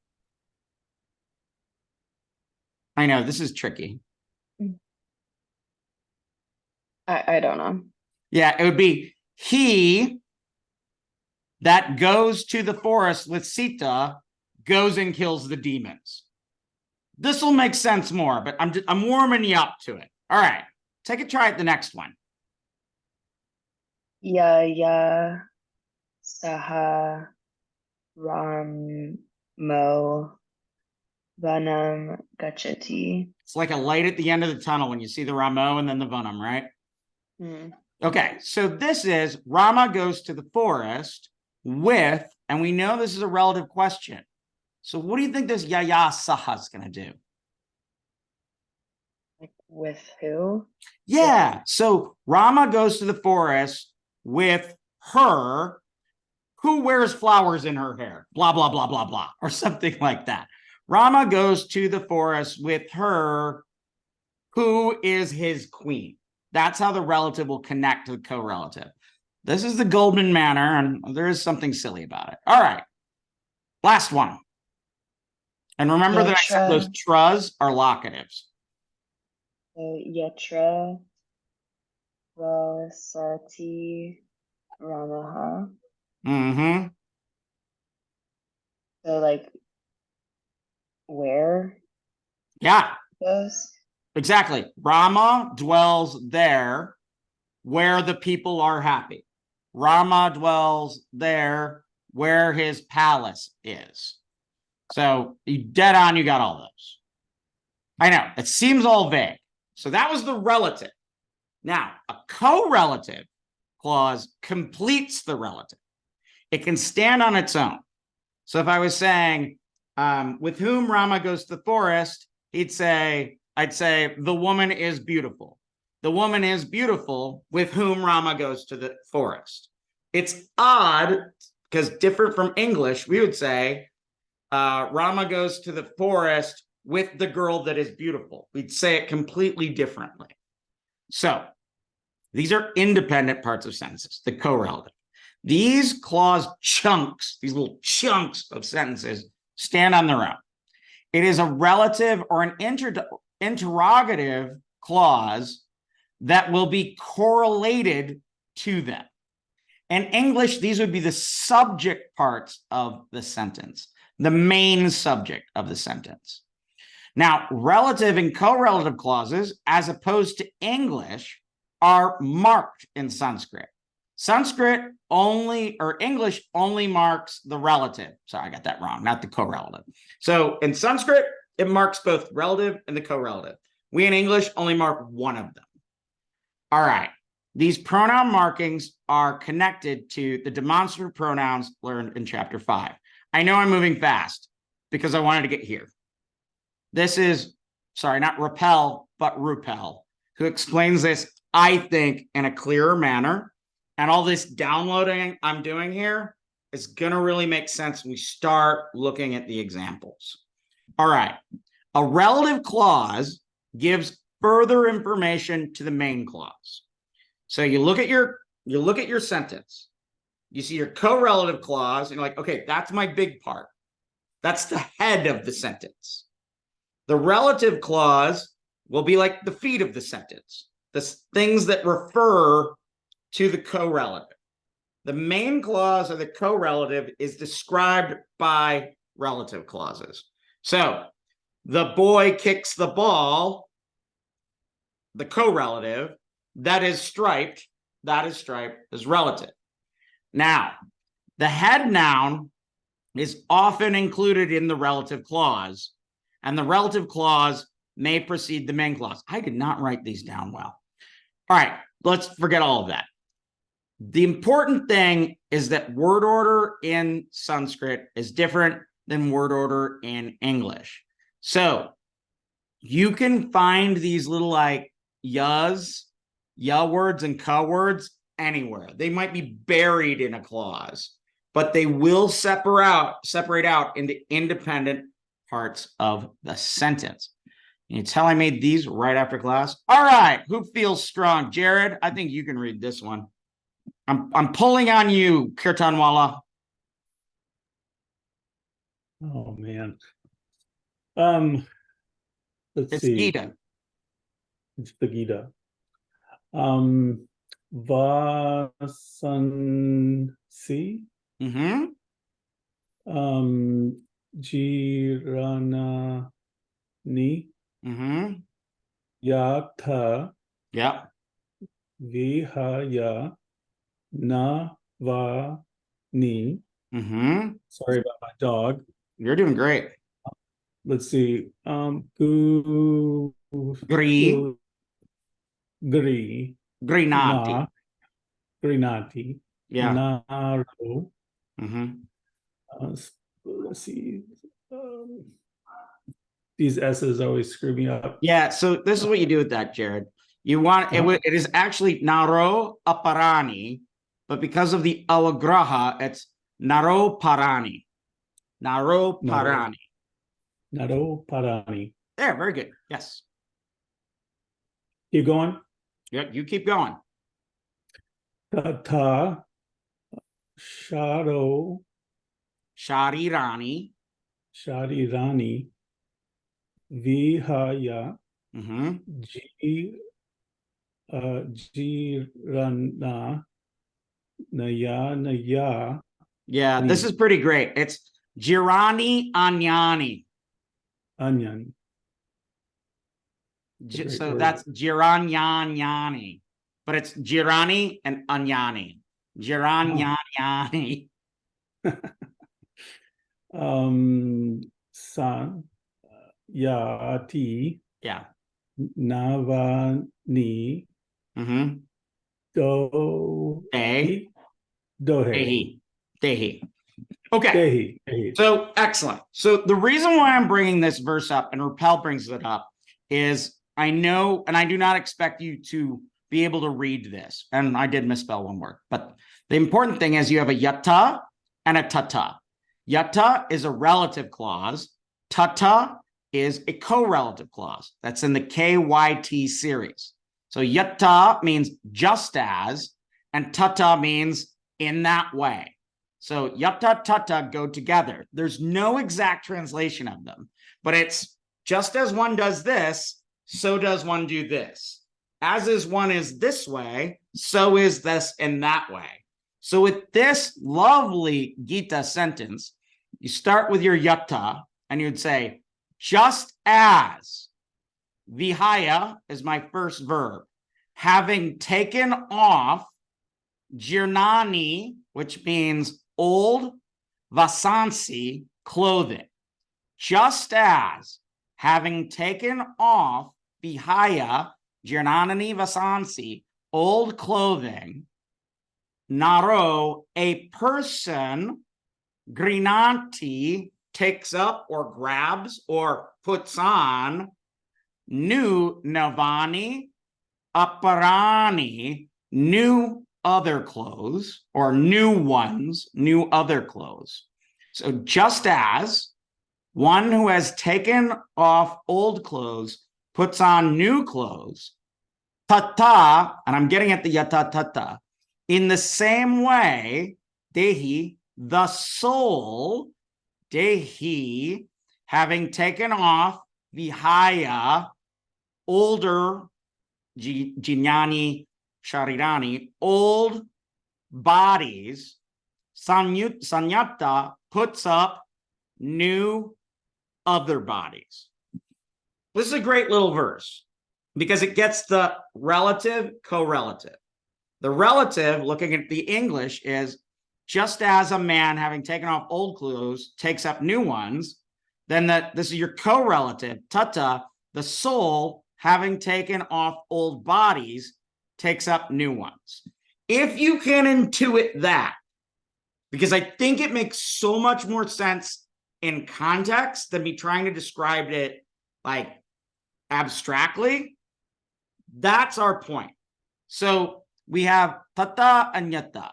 I know, this is tricky. I don't know. Yeah, it would be he that goes to the forest with Sita goes and kills the demons. This will make sense more, but I'm warming you up to it. All right, take a try at the next one. Ya Saha Ram Mo Vanam Gachati. It's like a light at the end of the tunnel when you see the Ramo and then the Vunam, right? Okay, so this is Rama goes to the forest with, and we know this is a relative question. So what do you think this Yaya Saha is going to do? Like with who? Yeah, so Rama goes to the forest with her. who wears flowers in her hair, blah, blah, blah, blah, blah, or something like that. Rama goes to the forest with her, who is his queen. That's how the relative will connect to the correlative. This is the Goldman manner, and there is something silly about it. All right, last one. And remember that I said those tras are locatives. Yetra, Vasati, Ramaha. Mm-hmm. So like where Yeah, goes? exactly. Rama dwells there where the people are happy. Rama dwells there where his palace is. So you dead on, you got all those. I know, it seems all vague. So that was the relative. Now, a correlative clause completes the relative. It can stand on its own. So if I was saying, with whom Rama goes to the forest, I'd say, the woman is beautiful. The woman is beautiful with whom Rama goes to the forest. It's odd because different from English, we would say, Rama goes to the forest with the girl that is beautiful. We'd say it completely differently. So these are independent parts of sentences, the correlative. These clause chunks, these little chunks of sentences stand on their own. It is a relative or an interrogative clause that will be correlated to them. In English, these would be the subject parts of the sentence, the main subject of the sentence. Now, relative and correlative clauses, as opposed to English, are marked in Sanskrit. Sanskrit only, or English only marks the relative. Sorry, I got that wrong, not the correlative. So in Sanskrit, it marks both relative and the correlative. We in English only mark one of them. All right. These pronoun markings are connected to the demonstrative pronouns learned in chapter 5. I know I'm moving fast because I wanted to get here. This is, sorry, not Rappel, but Rupel, who explains this, I think, in a clearer manner. And all this downloading I'm doing here is going to really make sense when we start looking at the examples. All right. A relative clause gives further information to the main clause. So you look at your sentence. You see your correlative clause, and you're like, okay, that's my big part. That's the head of the sentence. The relative clause will be like the feet of the sentence, the things that refer to the correlative. The main clause of the correlative is described by relative clauses. So the boy kicks the ball, the correlative, that is striped is relative. Now, the head noun is often included in the relative clause, and the relative clause may precede the main clause. I did not write these down well. All right, let's forget all of that. The important thing is that word order in Sanskrit is different than word order in English. So you can find these little like yas, ya words and ka words anywhere. They might be buried in a clause, but they will separate out into independent parts of the sentence. Can you tell I made these right after class? All right, who feels strong? Jared, I think you can read this one. I'm pulling on you, Kirtanwala. Oh man. Let's It's see. Gita. It's the Gita. Vasansi. Mm-hmm. Jirana ni Mm-hmm. yatha Yep. vihaya na va ni. Mm-hmm. Sorry about my dog. You're doing great. Let's see. Gri. Gri Grinati. na Grinati Yeah. Naro. Mm-hmm. Let's see. These S's always screw me up. Yeah, so this is what you do with that, Jared. You want it is actually Naro Aparani, but because of the Awagraha, it's Naro parani. Naro parani. Naro parani. There, very good. Yes. Keep going. Yep, you keep going. Tata Sharo Sharirani. Sharirani Vihaya Mm-hmm. Jirana Naya Yeah, this is pretty great. It's Girani Anyani. Anyan. Great So word. that's Giranyanyani, but it's Girani and Anyani. Giranyanyani. San Yati Yeah. Navani Mm-hmm. Dohi Dohe Dehi. Dehi. Okay. Dehi. So excellent. So the reason why I'm bringing this verse up and Rappel brings it up is I know, and I do not expect you to be able to read this. And I did misspell one word, but the important thing is you have a yatta and a tata. Yatta is a relative clause. Tata is a correlative clause. That's in the KYT series. So yatta means just as, and tata means in that way. So yatta tata go together. There's no exact translation of them, but it's just as one does this, so does one do this. As is one is this way, so is this in that way. So with this lovely Gita sentence, you start with your yatta and you'd say, just as. Vihaya is my first verb. Having taken off Jirnani, which means old, vasansi, clothing. Just as having taken off Vihaya, Jirnani vasansi, old clothing, Naro, a person, Grinanti, takes up or grabs or puts on, new Navani, Aparani, new other clothes, or new ones, new other clothes. So just as one who has taken off old clothes puts on new clothes, tata, and I'm getting at the yata tata, in the same way, dehi, the soul, dehi, having taken off vihaya, older, jinyani, sharirani, old bodies, sanyata puts up new other bodies. This is a great little verse because it gets the relative, correlative. The relative, looking at the English, is just as a man having taken off old clothes takes up new ones, then this is your correlative, tata, the soul having taken off old bodies takes up new ones. If you can intuit that, because I think it makes so much more sense in context than me trying to describe it like abstractly, that's our point. So we have tata and yata.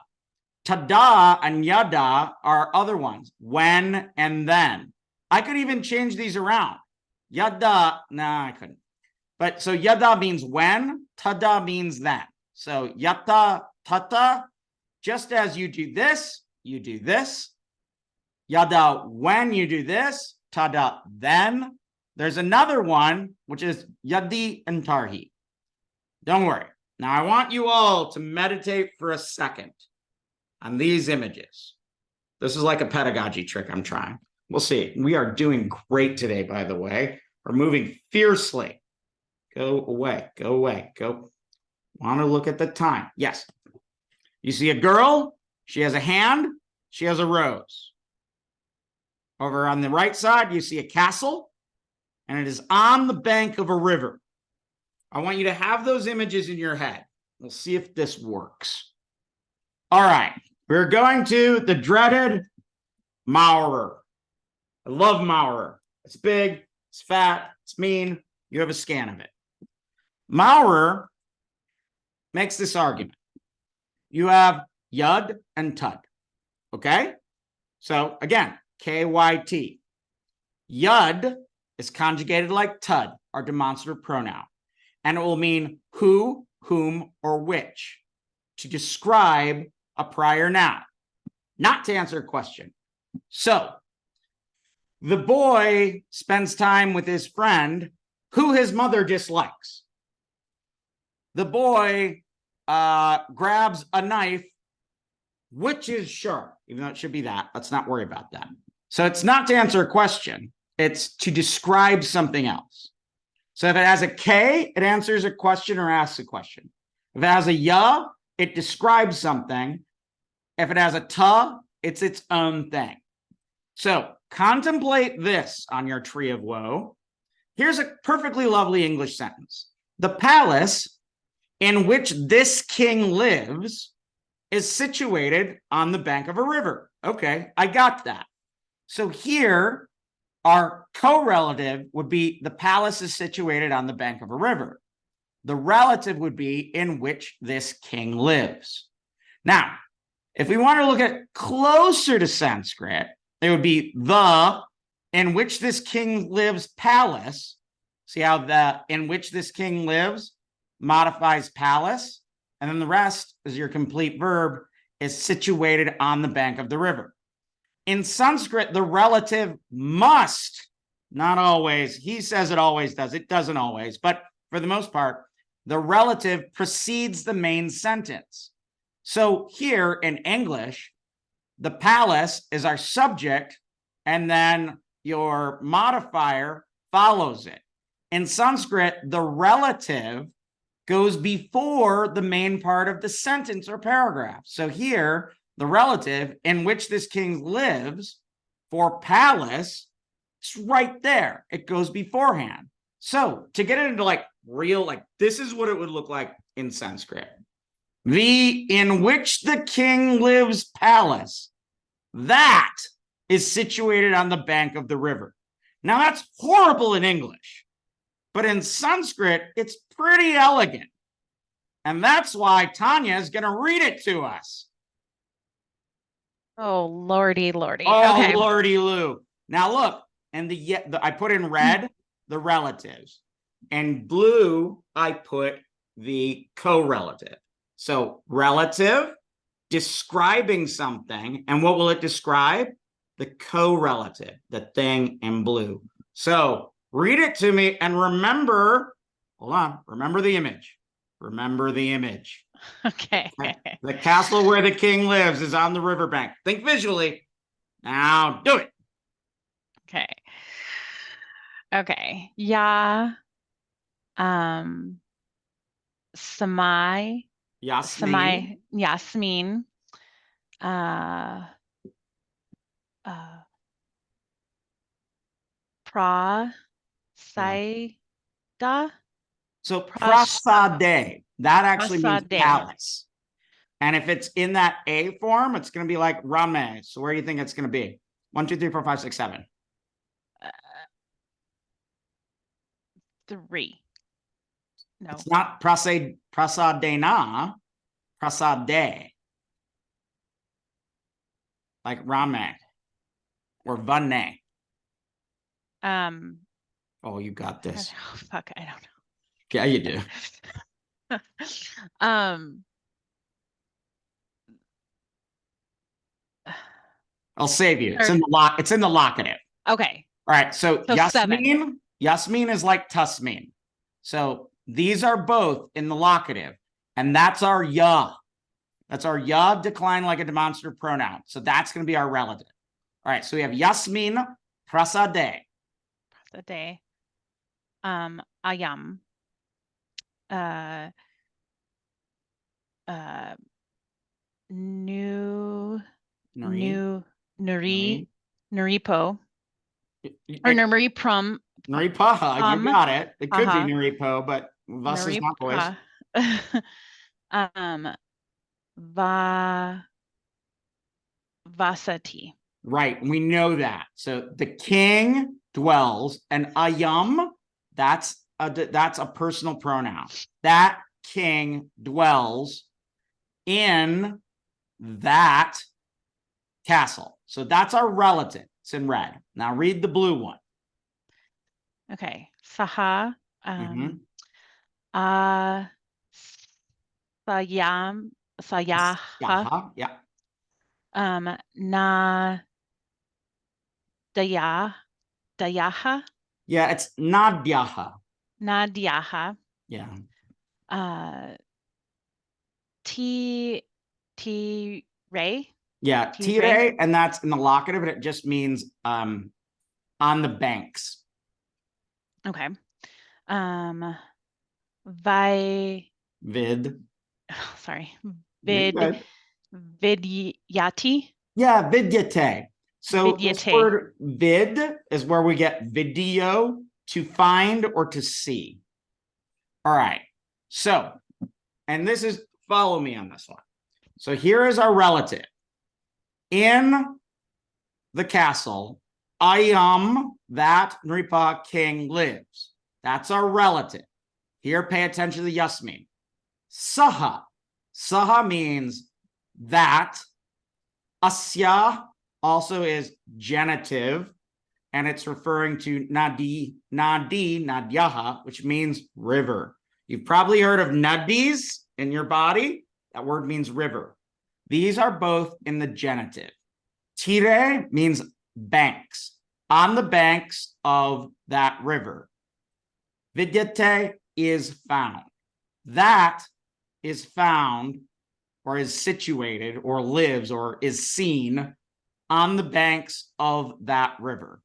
Tada and yada are other ones, when and then. I could even change these around. Yada, nah, I couldn't. But so yada means when, tada means then. So yata, tata, just as you do this, you do this. Yada, when you do this, tada, then. There's another one, which is yadi and tarhi. Don't worry. Now I want you all to meditate for a second on these images. This is like a pedagogy trick I'm trying. We'll see. We are doing great today, by the way. We're moving fiercely. Go away, go away, go. Want to look at the time. Yes. You see a girl, she has a hand, she has a rose. Over on the right side, you see a castle, and it is on the bank of a river. I want you to have those images in your head. We'll see if this works. All right, we're going to the dreaded Maurer. I love Maurer. It's big, it's fat, it's mean. You have a scan of it. Maurer makes this argument. You have Yud and Tud, okay? So again, KYT. Yud is conjugated like tud, our demonstrative pronoun, and it will mean who, whom, or which to describe a prior noun, not to answer a question. So the boy spends time with his friend who his mother dislikes. The boy grabs a knife, which is sharp, even though it should be that. Let's not worry about that. So it's not to answer a question. It's to describe something else. So if it has a K, it answers a question or asks a question. If it has a ya, it describes something. If it has a ta, it's its own thing. So contemplate this on your tree of woe. Here's a perfectly lovely English sentence. The palace in which this king lives is situated on the bank of a river. Okay, I got that. So here, our correlative would be the palace is situated on the bank of a river. The relative would be in which this king lives. Now, if we want to look at closer to Sanskrit, it would be the in which this king lives palace. See how the in which this king lives modifies palace, and then the rest is your complete verb is situated on the bank of the river. In Sanskrit, the relative must, not always, he says it always does, it doesn't always, but for the most part, the relative precedes the main sentence. So here in English, the palace is our subject, and then your modifier follows it. In Sanskrit, the relative goes before the main part of the sentence or paragraph. So here, the relative in which this king lives for palace, it's right there. It goes beforehand. So to get it into like real, like this is what it would look like in Sanskrit. The in which the king lives palace, that is situated on the bank of the river. Now that's horrible in English, but in Sanskrit, it's pretty elegant. And that's why Tanya is going to read it to us. Oh, lordy, lordy. Oh, Okay. lordy Lou. Now look, and I put in red the relatives, and blue I put the correlative. So relative, describing something, and what will it describe? The correlative, the thing in blue. So read it to me and remember, hold on, remember the image. Remember the image. Okay. The castle where the king lives is on the riverbank. Think visually. Now do it. Okay. Okay. Yeah. Yasmin. Prasaida. So prasade, that actually means Prasade. palace. And if it's in that A form, it's going to be like Rame. So where do you think it's going to be? 1, 2, 3, 4, 5, 6, 7. 3. No. It's not prasadena, prasade. Like Rame or Vane. Oh, you got this. Oh, fuck, I don't know. Yeah, you do. I'll save you. It's in the It's in the locative. Okay. All right. So Yasmin. Yasmin is like Tusmin. So these are both in the locative, and that's our ya. That's our ya decline like a demonstrative pronoun. So that's going to be our relative. All right. So we have Yasmin prasade. Prasade. Ayam. Nuripo. Or Nuriprum. Nuripaha, you got it. It could be Nuripo, but Vas is not voice. Vasati. Right, we know that. So the king dwells, and ayam, that's a personal pronoun. That king dwells in that castle. So that's our relative. It's in red. Now read the blue one. Okay. Saha. Mhm. Sayam. Sayaha. Yaha. Yeah. Na. Dayaha. Yeah, it's Nadyaha. Nadyaha. Yeah. Ray. Yeah, Tire. tire, and that's in the locative, and it just means on the banks. Okay. Vi. Vid. Sorry. You're good. Vidyati. Yeah, vidyate. So this Vidyate. word vid is where we get video, to find or to see. All right. So, and this is, follow me on this one. So here is our relative. In the castle, Ayam, that Nripa king lives. That's our relative. Here, pay attention to the yasmin. Saha. Saha means that. Asya also is genitive, and it's referring to Nadyaha, which means river. You've probably heard of nadis in your body. That word means river. These are both in the genitive. Tire means banks, on the banks of that river. Vidyate is found. That is found, or is situated, or lives, or is seen on the banks of that river.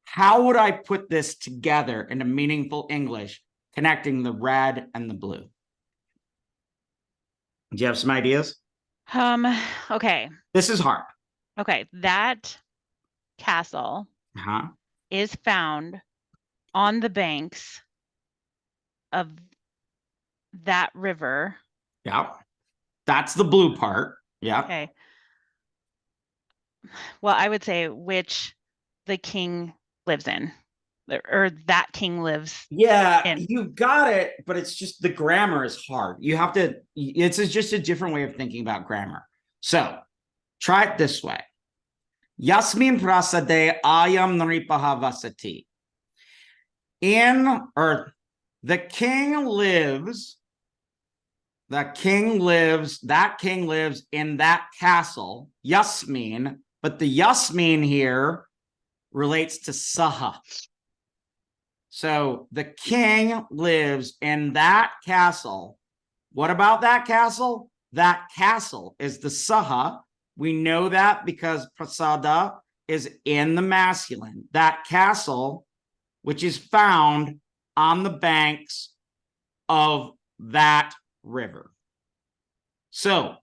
How would I put this together into meaningful English, connecting the red and the blue? Do you have some ideas? Okay. This is hard. Okay. That castle is found on the banks of that river. Yeah. That's the blue part. Yeah. Okay. Well, I would say which the king lives in, or that king lives. Yeah, in. you got it, but it's just the grammar is hard. You have to, it's just a different way of thinking about grammar. So try it this way. Yasmin prasade ayam nripaha vasati. The king lives that king lives in that castle, Yasmin, but the Yasmin here relates to Saha. So the king lives in that castle. What about that castle? That castle is the Saha. We know that because Prasada is in the masculine. That castle, which is found on the banks of that river. So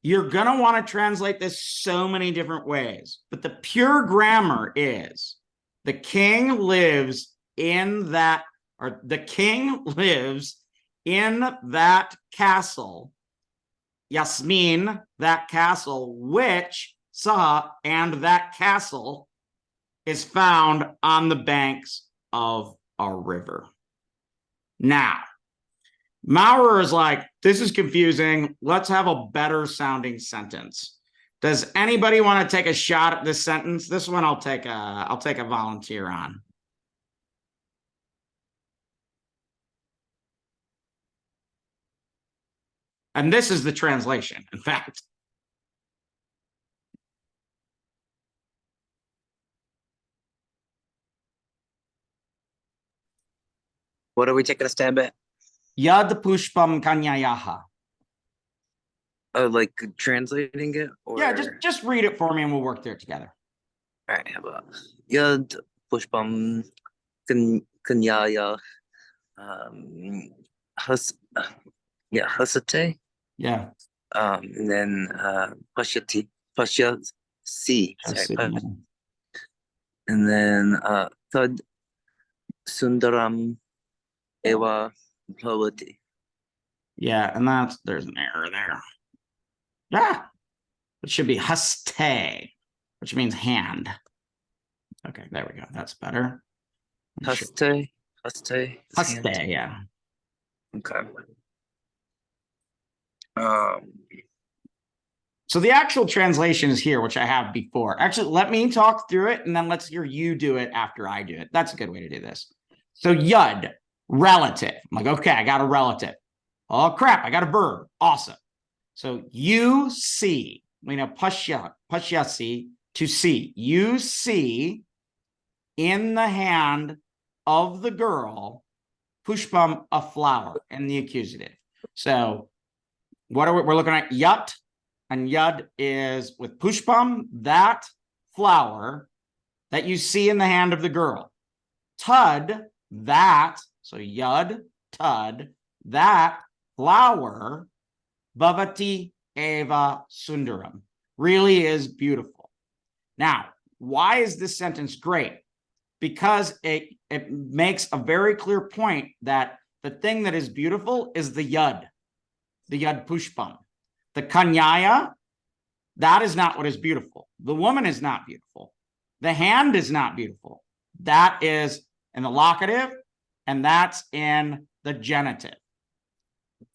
you're going to want to translate this so many different ways, but the pure grammar is the king lives in that, or the king lives in that castle, Yasmin, that castle, which saw, and that castle is found on the banks of a river. Now, Maurer is like, this is confusing. Let's have a better sounding sentence. Does anybody want to take a shot at this sentence? This one I'll take a volunteer on. And this is the translation, in fact. What are we taking a stab at? Yad pushpam kanyayaha. Oh, like translating it? Or... Yeah, just read it for me and we'll work through it together. All right, how about Yad pushpam kanyaya hasate. Yeah. And then pashyati sorry, and then thud sundaram eva bhavati. Yeah, and there's an error there. Yeah, it should be haste, which means hand. Okay, there we go. That's better. Haste. Yeah. Okay. So the actual translation is here, which I have before. Actually, let me talk through it and then let's hear you do it after I do it. That's a good way to do this. So yud, relative. I'm like, okay, I got a relative. Oh crap, I got a verb. Awesome. So you see, we know pashyasi, to see. You see in the hand of the girl, pushpam, a flower, in the accusative. So what are we're looking at? Yut, and yud is with pushpam, that flower that you see in the hand of the girl. Tud, that, so yud, tud, that flower, bhavati eva sundaram, really is beautiful. Now, why is this sentence great? Because it makes a very clear point that the thing that is beautiful is the yud pushpam. The kanyaya, that is not what is beautiful. The woman is not beautiful. The hand is not beautiful. That is in the locative, and that's in the genitive,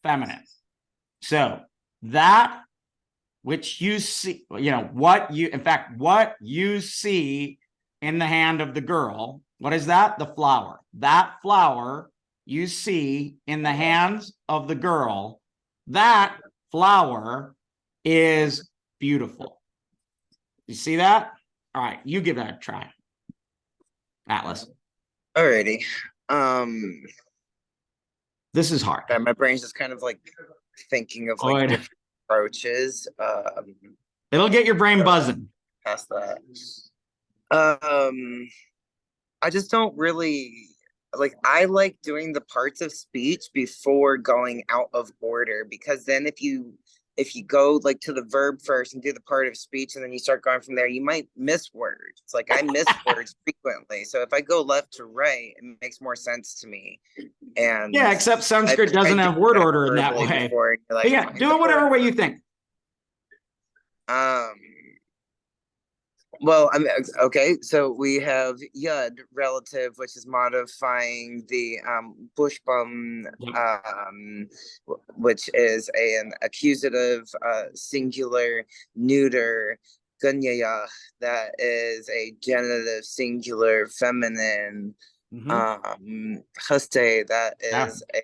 feminine. So that which you see, what you see in the hand of the girl, what is that? The flower. That flower you see in the hands of the girl, that flower is beautiful. You see that? All right, you give that a try, Atlas. Alrighty. This is hard. My brain's just kind of like thinking of like different approaches. It'll get your brain buzzing. Past that. I just don't really like, I like doing the parts of speech before going out of order, because then if you go like to the verb first and do the part of speech and then you start going from there, you might miss words. It's like I miss words frequently. So if I go left to right, it makes more sense to me. And yeah, except Sanskrit doesn't have word order in that way. Like, yeah, do it whatever way you think. Well, I mean, okay, so we have yud, relative, which is modifying the pushpam, which is an accusative, singular, neuter, ganyaya, that is a genitive, singular, feminine, haste, that is a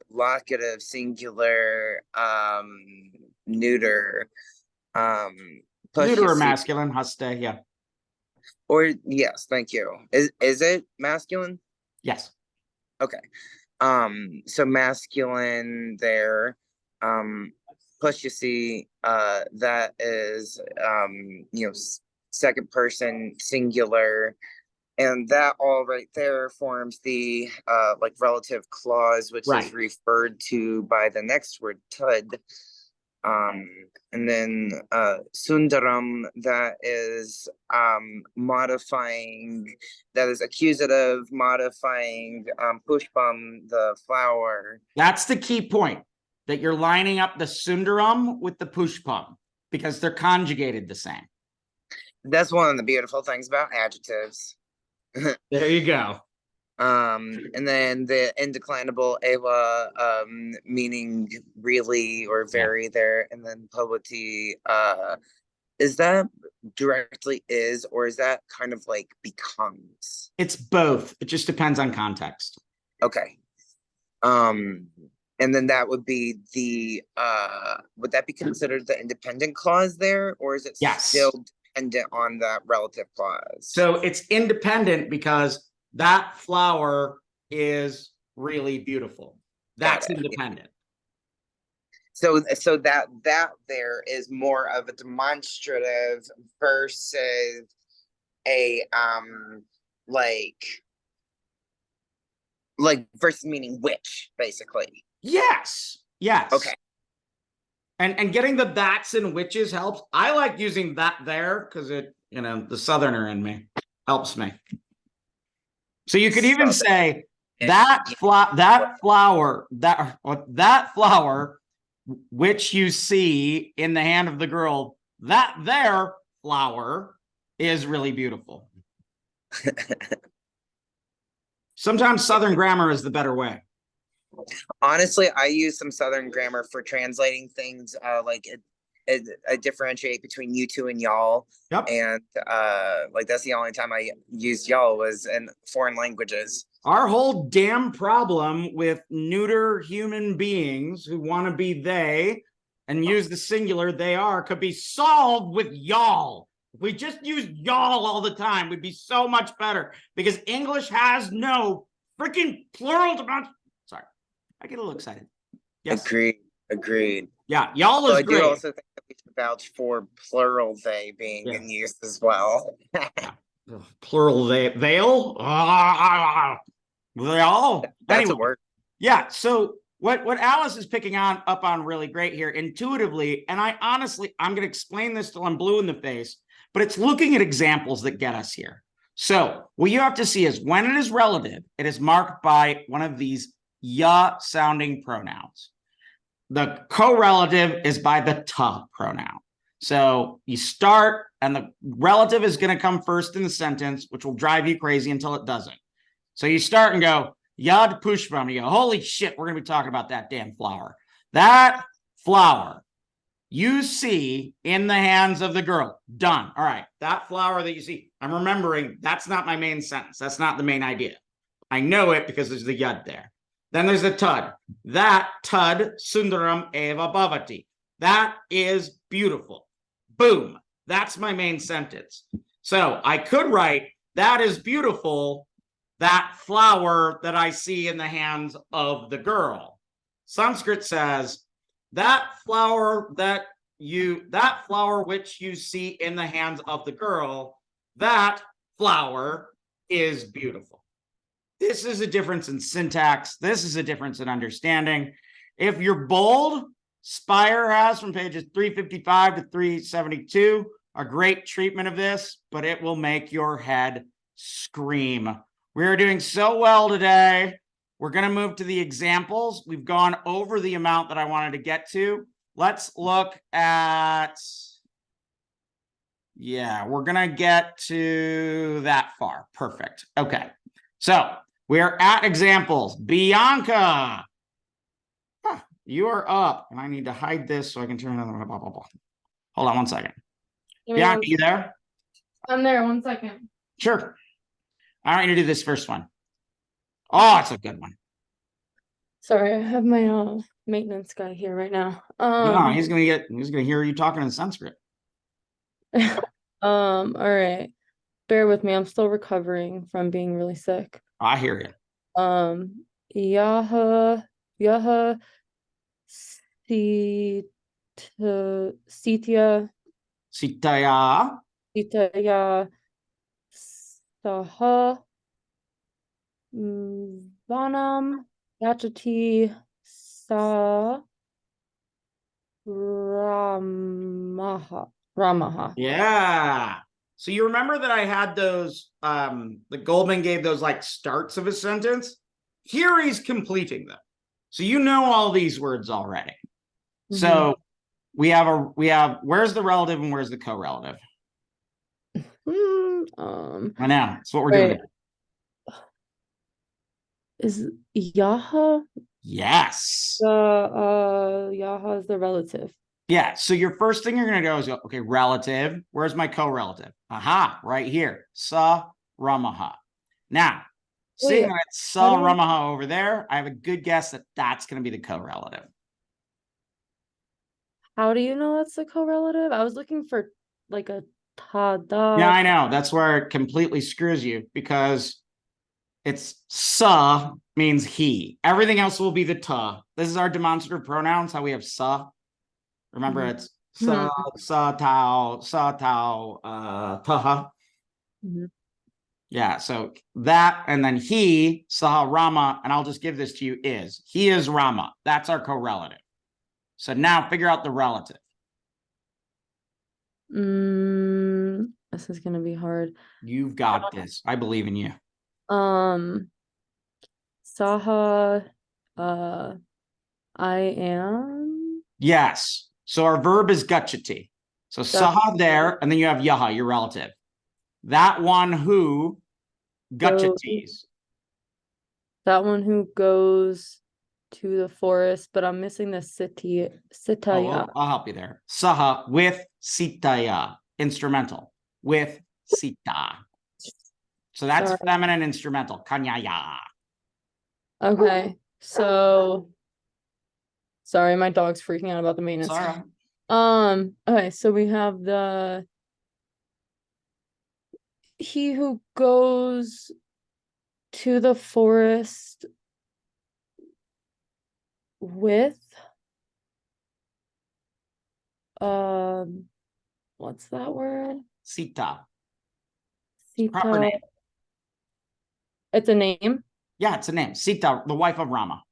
locative, singular, neuter, neuter or masculine, haste, yeah. Or yes, thank you. Is it masculine? Yes. Okay. So masculine there. Plus you see that is second person singular. And that all right there forms the like relative clause, which is referred to by the next word, tud. And then sundaram, that is modifying, that is accusative, modifying pushpam, the flower. That's the key point, that you're lining up the sundaram with the pushpam because they're conjugated the same. That's one of the beautiful things about adjectives. There you go. And then the indeclinable eva, meaning really or very there, and then poverty, is that directly is, or is that kind of like becomes? It's both. It just depends on context. Okay. And then that would be the would that be considered the independent clause there, or is it still dependent on that relative clause? So it's independent because that flower is really beautiful. That's independent. So that there is more of a demonstrative versus a like versus meaning which, basically. Yes. Okay. And getting the that's and whiches helps. I like using that there because it, the southerner in me helps me. So you could even say that flower which you see in the hand of the girl, that there flower is really beautiful. Sometimes Southern grammar is the better way. Honestly, I use some Southern grammar for translating things. I differentiate between you two and y'all. Yep. And like that's the only time I used y'all was in foreign languages. Our whole damn problem with neuter human beings who want to be they and use the singular they are could be solved with y'all. If we just used y'all all the time, we'd be so much better because English has no freaking plural. Sorry, I get a little excited. Yes. Agreed. Yeah, y'all So is I great. do also think that we should vouch for plural they being in use as well. Ugh, plural veil. Veil. That's Anyway, a word. yeah. So what Alice is picking up on really great here intuitively, and I honestly, I'm going to explain this till I'm blue in the face, but it's looking at examples that get us here. So what you have to see is when it is relative, it is marked by one of these ya sounding pronouns. The correlative is by the ta pronoun. So you start and the relative is going to come first in the sentence, which will drive you crazy until it doesn't. So you start and go, yad pushpam. You go, holy shit, we're going to be talking about that damn flower. That flower you see in the hands of the girl. Done. All right. That flower that you see, I'm remembering that's not my main sentence. That's not the main idea. I know it because there's the yad there. Then there's the tud. That tud sundaram eva bhavati. That is beautiful. Boom. That's my main sentence. So I could write, that is beautiful, that flower that I see in the hands of the girl. Sanskrit says, that flower which you see in the hands of the girl, that flower is beautiful. This is a difference in syntax. This is a difference in understanding. If you're bold, Spire has from pages 355 to 372 a great treatment of this, but it will make your head scream. We are doing so well today. We're going to move to the examples. We've gone over the amount that I wanted to get to. Let's look at, we're going to get to that far. Perfect. Okay. So we're at examples. Bianca, you are up, and I need to hide this so I can turn it on. Blah, blah, blah. Hold on one second. Bianca, you there? I'm there. 1 second. Sure. All right, I'm going to do this first one. Oh, it's a good one. Sorry, I have my maintenance guy here right now. No, he's gonna hear you talking in Sanskrit. All right. Bear with me. I'm still recovering from being really sick. I hear you. Yaha Sitya Sitaya. Sitaya Saha Vanam Yachati Sa Ramaha. Yeah. So you remember that I had those, the Goldman gave those like starts of a sentence? Here he's completing them. So you know all these words already. So we have where's the relative and where's the correlative? I know. That's what we're doing. Is Yaha? Yes. Yaha is the relative. Yeah. So your first thing you're going to go is, okay, relative. Where's my correlative? Aha, right here. Sa Ramaha. Now, seeing that it's Sa Ramaha over there, I have a good guess that that's going to be the correlative. How do you know that's the correlative? I was looking for like a tada. Yeah, I know. That's where it completely screws you because it's sa means he. Everything else will be the ta. This is our demonstrative pronouns, how we have sa. Remember, it's sa, tau, taha. Yeah, so that, and then he, saha Rama, and I'll just give this to you, is. He is Rama. That's our correlative. So now figure out the relative. This is gonna be hard. You've got this. I believe in you. Saha, I am. Yes. So our verb is gachati. So saha there, and then you have yaha, your relative. That one who gachatis. That one who goes to the forest, but I'm missing the city, Oh, sitaya. I'll help you there. Saha with sitaya, instrumental with sita. So that's Sorry. feminine instrumental. Kanyaya. Okay, so sorry, my dog's freaking out about the maintenance. Sorry. Okay, so we have he who goes to the forest with what's that word? Sita. Sita. Proper name. It's a name. Yeah, it's a name. Sita, the wife of Rama.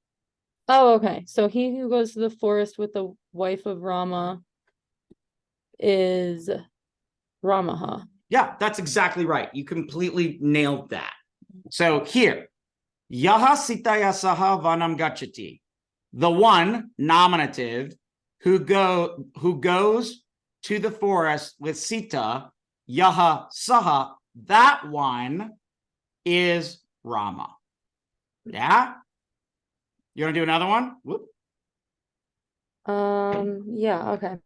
Oh, okay. So he who goes to the forest with the wife of Rama is Ramaha. Yeah, that's exactly right. You completely nailed that. So here, Yaha Sitaya Saha Vanam Gachati. The one nominative who goes to the forest with Sita, Yaha Saha, that one is Rama. Yeah? You want to do another one? Whoop. Yeah, okay.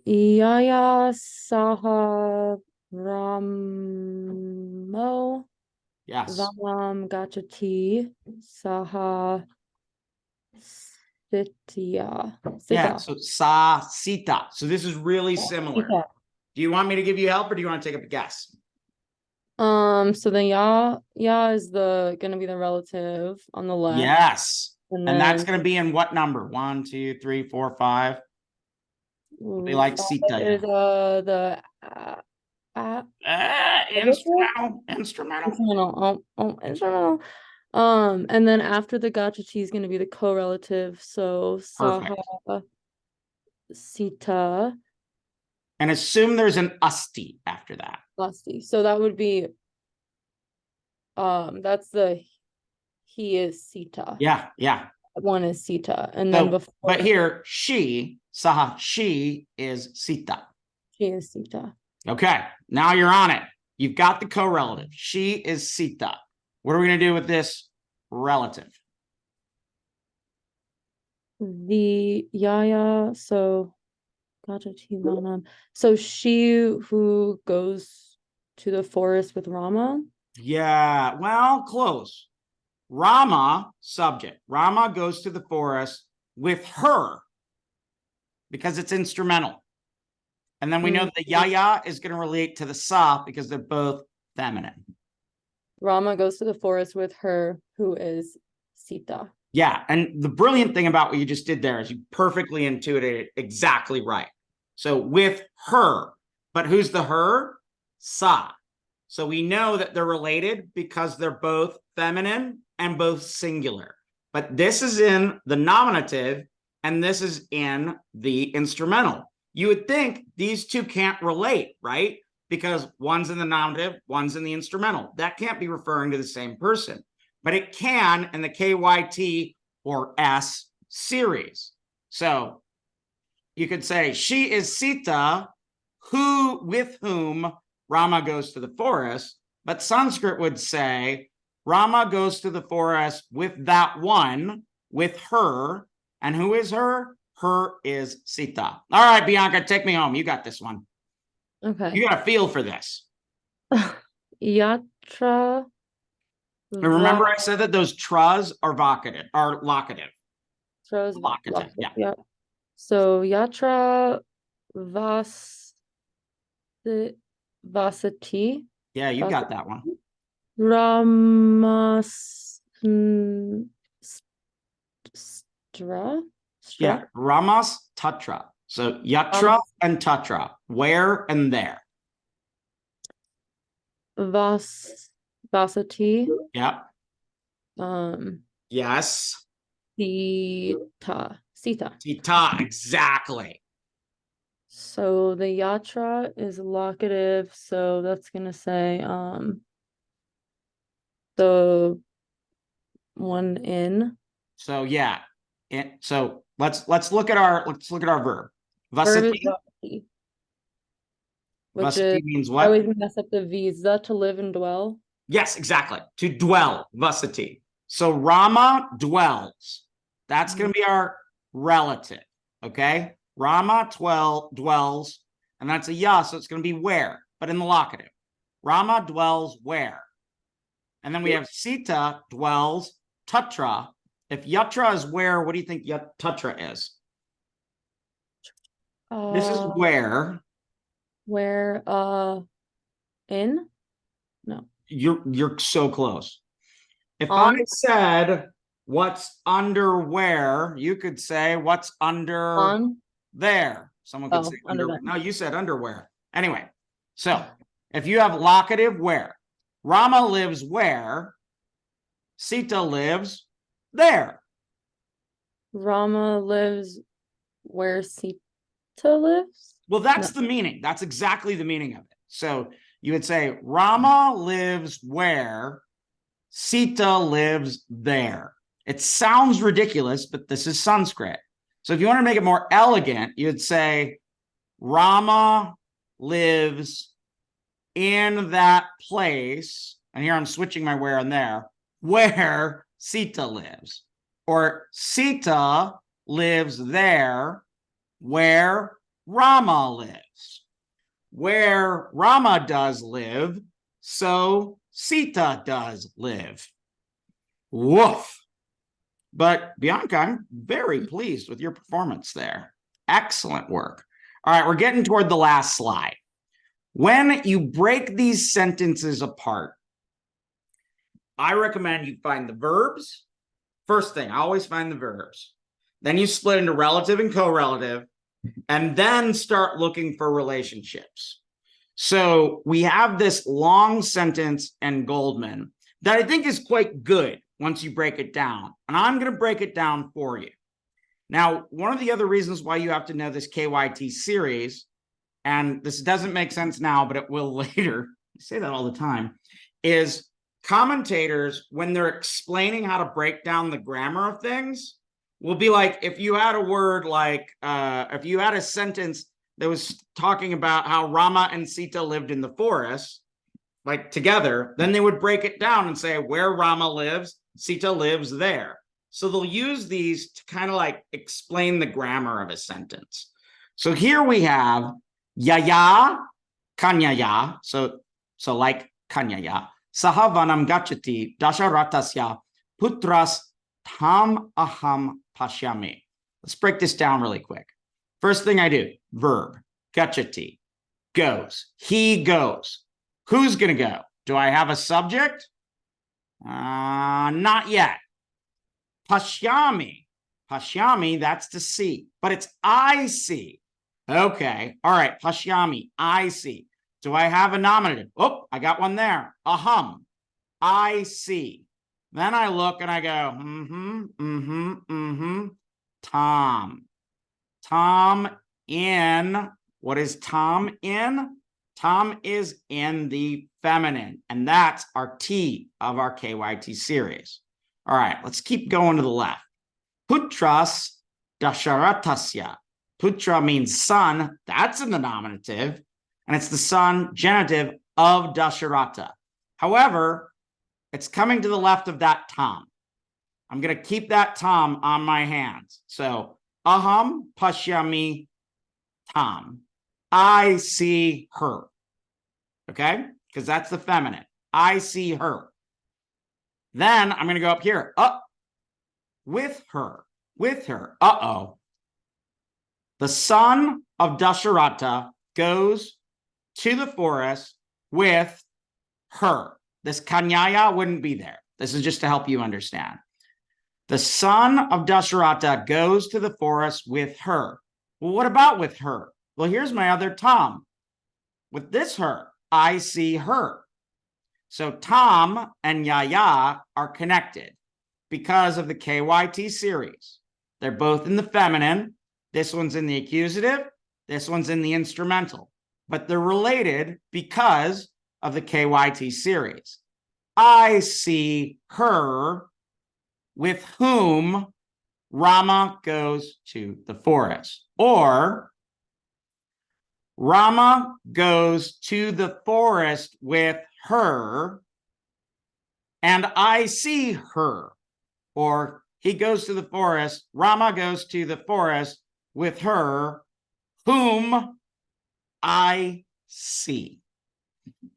Yaya Saha Ramo Yes. Vam Gachati Saha Sitya. Yeah, so Sa Sita. So this is really similar. Sita. Do you want me to give you help or do you want to take a guess? So the Ya is gonna be the relative on the left. Yes. And And that's then going to be in what number? 1, 2, 3, 4, 5. They like Sita. is the Instrumental. Instrumental. instrumental. And then after the gachati is gonna be the correlative. So Perfect. Saha Sita And assume there's an asti after that. Asti. So that would be that's he is Sita. Yeah, yeah. One is Sita. And So, then before but here, Saha, she is Sita. she is Sita. Okay, now you're on it. You've got the correlative. She is Sita. What are we going to do with this relative? The Yaya, so Gachati Vanam. So she who goes to the forest with Rama. Yeah, well, close. Rama, subject. Rama goes to the forest with her because it's instrumental. And then we know that the Yaya is going to relate to the Sa because they're both feminine. Rama goes to the forest with her, who is Sita. Yeah, and the brilliant thing about what you just did there is you perfectly intuited it exactly right. So with her, but who's the her? Sa. So we know that they're related because they're both feminine and both singular. But this is in the nominative and this is in the instrumental. You would think these two can't relate, right? Because one's in the nominative, one's in the instrumental. That can't be referring to the same person, but it can in the KYT or S series. So you could say she is Sita, with whom Rama goes to the forest, but Sanskrit would say Rama goes to the forest with that one, with her, and who is her? Her is Sita. All right, Bianca, take me home. You got this one. Okay. You got a feel for this. Yatra. And remember, I said that those tras are vocative, are locative. Locative, yeah. Yeah. So Yatra Vasati. Yeah, you got that one. Stra. Yeah, Ramas Tatra. So Yatra and Tatra, where and there. Vasati. Yeah. Yes. Sita. Sita, exactly. So the Yatra is locative, so that's gonna say the one in. So yeah. So let's look at our verb. Verb is Vasati. vasati, which Vasati is means I what? always mess up the visa to live and dwell. Yes, exactly. To dwell. Vasati. So Rama dwells. That's going to be our relative. Okay. Rama dwells, and that's a ya, so it's going to be where, but in the locative. Rama dwells where? And then we have Sita dwells tatra. If yatra is where, what do you think tatra is? This is where. Where, in? No. You're so close. If On? I said what's under where, you could say what's under On? there. Someone could Oh, say under under. there. No, you said underwear. Anyway, so if you have locative where, Rama lives where, Sita lives there. Rama lives where Sita lives? Well, that's the meaning. That's exactly the meaning of it. So you would say Rama lives where, Sita lives there. It sounds ridiculous, but this is Sanskrit. So if you want to make it more elegant, you'd say Rama lives in that place. And here I'm switching my where and there, where Sita lives. Or Sita lives there, where Rama lives. Where Rama does live, so Sita does live. Woof. But Bianca, I'm very pleased with your performance there. Excellent work. All right, we're getting toward the last slide. When you break these sentences apart, I recommend you find the verbs. First thing, I always find the verbs. Then you split into relative and correlative, and then start looking for relationships. So we have this long sentence in Goldman that I think is quite good once you break it down. And I'm going to break it down for you. Now, one of the other reasons why you have to know this KYT series, and this doesn't make sense now, but it will later, I say that all the time, is commentators, when they're explaining how to break down the grammar of things, will be like, if you had a word like, if you had a sentence that was talking about how Rama and Sita lived in the forest, like together, then they would break it down and say where Rama lives, Sita lives there. So they'll use these to kind of like explain the grammar of a sentence. So here we have yaya, kanyaya, so like kanyaya, sahavanam gachati, dasharatasya, putras tam aham pashyami. Let's break this down really quick. First thing I do, verb, gachati, goes. He goes. Who's going to go? Do I have a subject? Not yet. Pashyami. Pashyami, that's to see. But it's I see. Okay. All right. Pashyami, I see. Do I have a nominative? Oh, I got one there. Aham. I see. Then I look and I go, Tom. Tom in. What is Tom in? Tom is in the feminine, and that's our T of our KYT series. All right, let's keep going to the left. Putras dasharatasya. Putra means son. That's in the nominative, and it's the son, genitive of Dasharata. However, it's coming to the left of that Tom. I'm going to keep that Tom on my hands. So, aham pashyami Tom. I see her. Okay? Because that's the feminine. I see her. Then I'm going to go up here. Up. With her. With her. Uh-oh. The son of Dasharata goes to the forest with her. This kanyaya wouldn't be there. This is just to help you understand. The son of Dasharata goes to the forest with her. Well, what about with her? Well, here's my other Tom. With this her, I see her. So Tom and Yaya are connected because of the KYT series. They're both in the feminine. This one's in the accusative. This one's in the instrumental. But they're related because of the KYT series. I see her with whom Rama goes to the forest. Or Rama goes to the forest with her, and I see her or he goes to the forest, Rama goes to the forest with her, whom I see.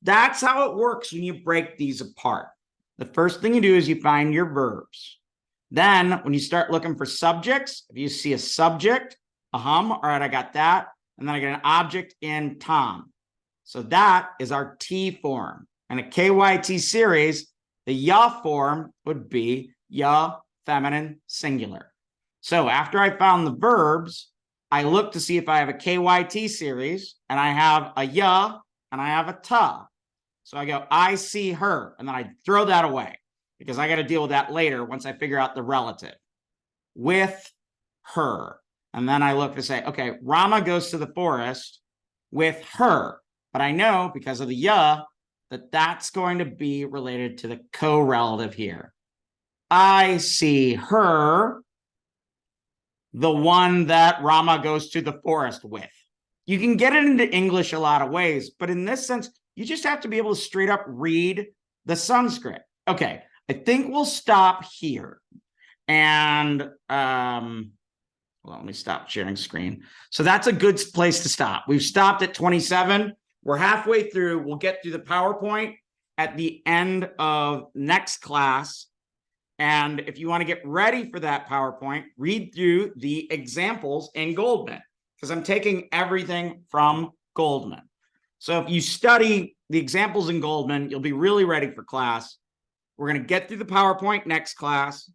That's how it works when you break these apart. The first thing you do is you find your verbs. Then when you start looking for subjects, if you see a subject, all right, I got that. And then I get an object in Tom. So that is our T form. And a KYT series, the ya form would be ya feminine singular. So after I found the verbs, I look to see if I have a KYT series, and I have a ya and I have a ta. So I go, I see her, and then I throw that away because I got to deal with that later once I figure out the relative. With her. And then I look to say, okay, Rama goes to the forest with her. But I know because of the ya that that's going to be related to the correlative here. I see her, the one that Rama goes to the forest with. You can get it into English a lot of ways, but in this sense, you just have to be able to straight up read the Sanskrit. Okay, I think we'll stop here. And well, let me stop sharing screen. So that's a good place to stop. We've stopped at 27. We're halfway through. We'll get through the PowerPoint at the end of next class. And if you want to get ready for that PowerPoint, read through the examples in Goldman, because I'm taking everything from Goldman. So if you study the examples in Goldman, you'll be really ready for class. We're going to get through the PowerPoint next class.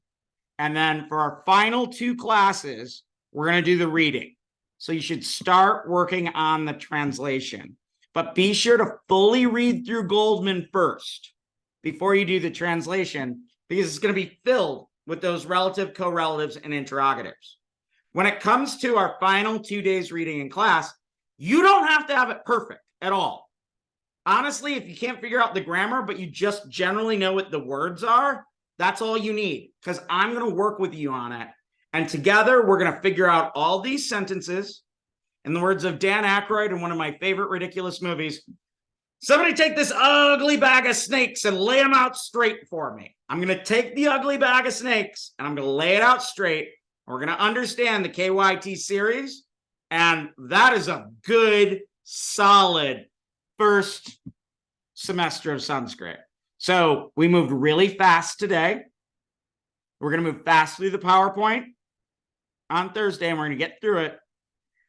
And then for our final 2 classes, we're going to do the reading. So you should start working on the translation. But be sure to fully read through Goldman first before you do the translation, because it's going to be filled with those relative, correlatives, and interrogatives. When it comes to our final 2 days reading in class, you don't have to have it perfect at all. Honestly, if you can't figure out the grammar, but you just generally know what the words are, that's all you need, because I'm going to work with you on it. And together, we're going to figure out all these sentences. In the words of Dan Aykroyd in one of my favorite ridiculous movies, somebody take this ugly bag of snakes and lay them out straight for me. I'm going to take the ugly bag of snakes and I'm going to lay it out straight. And we're going to understand the KYT series. And that is a good, solid first semester of Sanskrit. So we moved really fast today. We're going to move fast through the PowerPoint on Thursday, and we're going to get through it.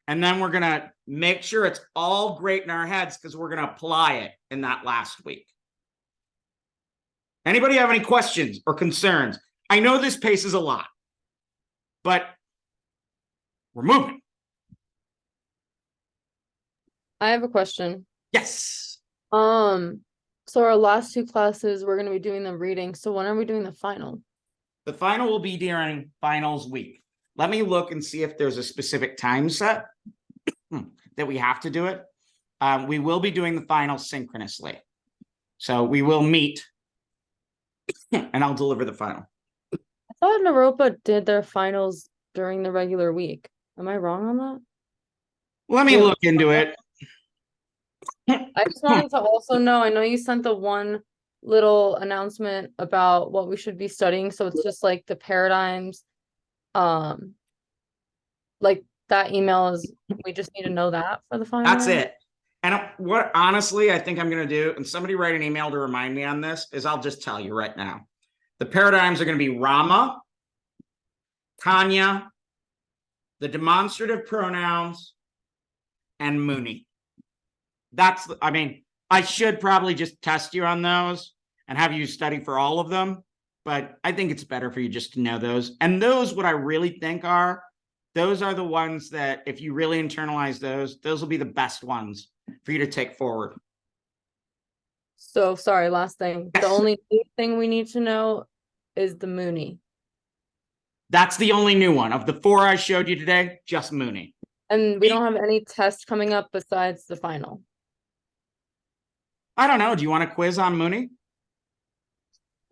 And then we're going to make sure it's all great in our heads, because we're going to apply it in that last week. Anybody have any questions or concerns? I know this pace is a lot, but we're moving. I have a question. Yes. So our last 2 classes, we're going to be doing the reading. So when are we doing the final? The final will be during finals week. Let me look and see if there's a specific time set that we have to do it. We will be doing the final synchronously. So we will meet and I'll deliver the final. I thought Naropa did their finals during the regular week. Am I wrong on that? Let me look into it. I just wanted to also know, I know you sent the one little announcement about what we should be studying. So it's just like the paradigms. Like that email is, we just need to know that for the final. That's it. And what honestly I think I'm going to do, and somebody write an email to remind me on this, is I'll just tell you right now. The paradigms are going to be Rama, Tanya, the demonstrative pronouns, and Muni. That's, I mean, I should probably just test you on those and have you study for all of them, but I think it's better for you just to know those. And those, what I really think are, those are the ones that if you really internalize those will be the best ones for you to take forward. So sorry, last thing. Yes. The only new thing we need to know is the Mooney. That's the only new one. Of the 4 I showed you today, just Mooney. And we don't have any tests coming up besides the final. I don't know. Do you want a quiz on Mooney?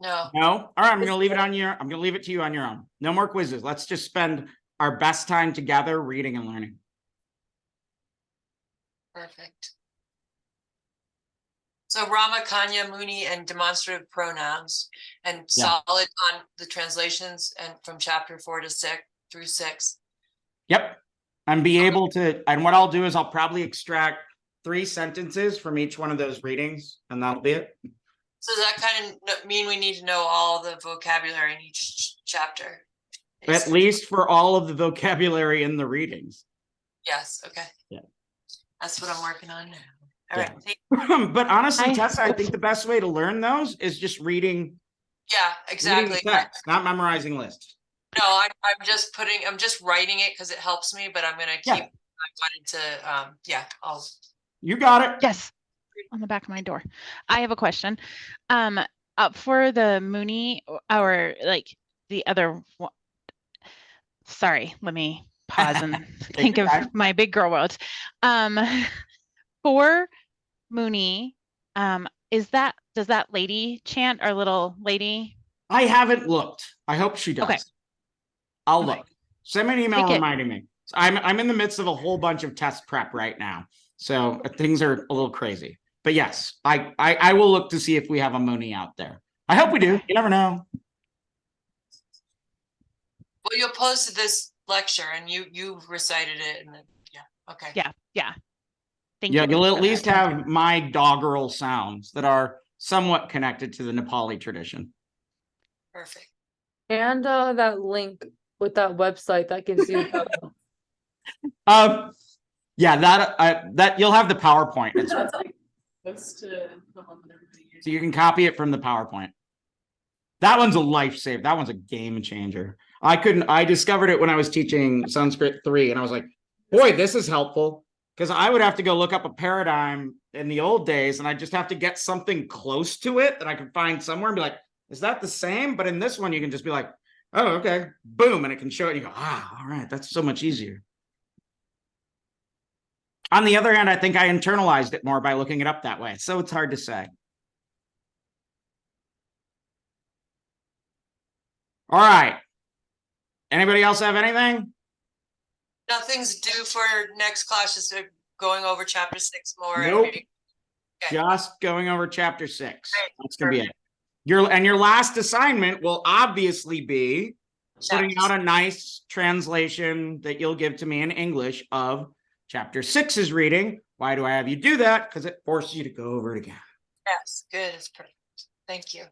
No. No? All right, I'm going to leave it on your, I'm going to leave it to you on your own. No more quizzes. Let's just spend our best time together reading and learning. Perfect. So Rama, Kanya, Muni, and demonstrative pronouns, and Yeah. solid on the translations and from chapter 4 to 6 through 6. Yep. And be able to, and what I'll do is I'll probably extract 3 sentences from each one of those readings, and that'll be it. So does that kind of mean we need to know all the vocabulary in each chapter? At least for all of the vocabulary in the readings. Yes, okay. Yeah. That's what I'm working on now. All Yeah. right. But honestly, I- Tessa, I think the best way to learn those is just reading, Yeah, exactly. reading the text, not memorizing lists. No, I'm just writing it because it helps me, but I'm gonna Yeah. keep, I wanted to, yeah, You got it. Yes, on the back of my door. I have a question. For the Mooney or like the other one. Sorry, let me pause and think your of time. my big girl world. For Mooney, does that lady chant, our little lady? I haven't looked. I hope she does. Okay. I'll Okay. look. Send me an email Take it. reminding me. I'm in the midst of a whole bunch of test prep right now, so things are a little crazy. But yes, I will look to see if we have a Mooney out there. I hope we do. Okay. You never know. well, you'll post this lecture and you recited it and then, yeah, okay. Yeah. Thank Yeah, you. you'll at for least that. have my doggerel sounds that are somewhat connected to the Nepali tradition. Perfect. And that link with that website that gives you Yeah, that you'll have the PowerPoint. It's, so you can copy it from the PowerPoint. That one's a lifesaver. That one's a game changer. I discovered it when I was teaching Sanskrit 3, and I was like, boy, this is helpful. Because I would have to go look up a paradigm in the old days, and I just have to get something close to it that I could find somewhere and be like, is that the same? But in this one, you can just be like, oh, okay, boom, and it can show it. You go, all right, that's so much easier. On the other hand, I think I internalized it more by looking it up that way. So it's hard to say. All right. Anybody else have anything? Nothing's due for next class, just going over chapter 6 more. Nope. Okay. Just going over chapter 6. Right. That's gonna be it. Your last assignment will obviously be putting Chapter out a nice translation that you'll give to me in English of chapter 6's reading. Why do I have you do that? Because it forces you to go over it again. Yes, good. It's perfect. Thank you.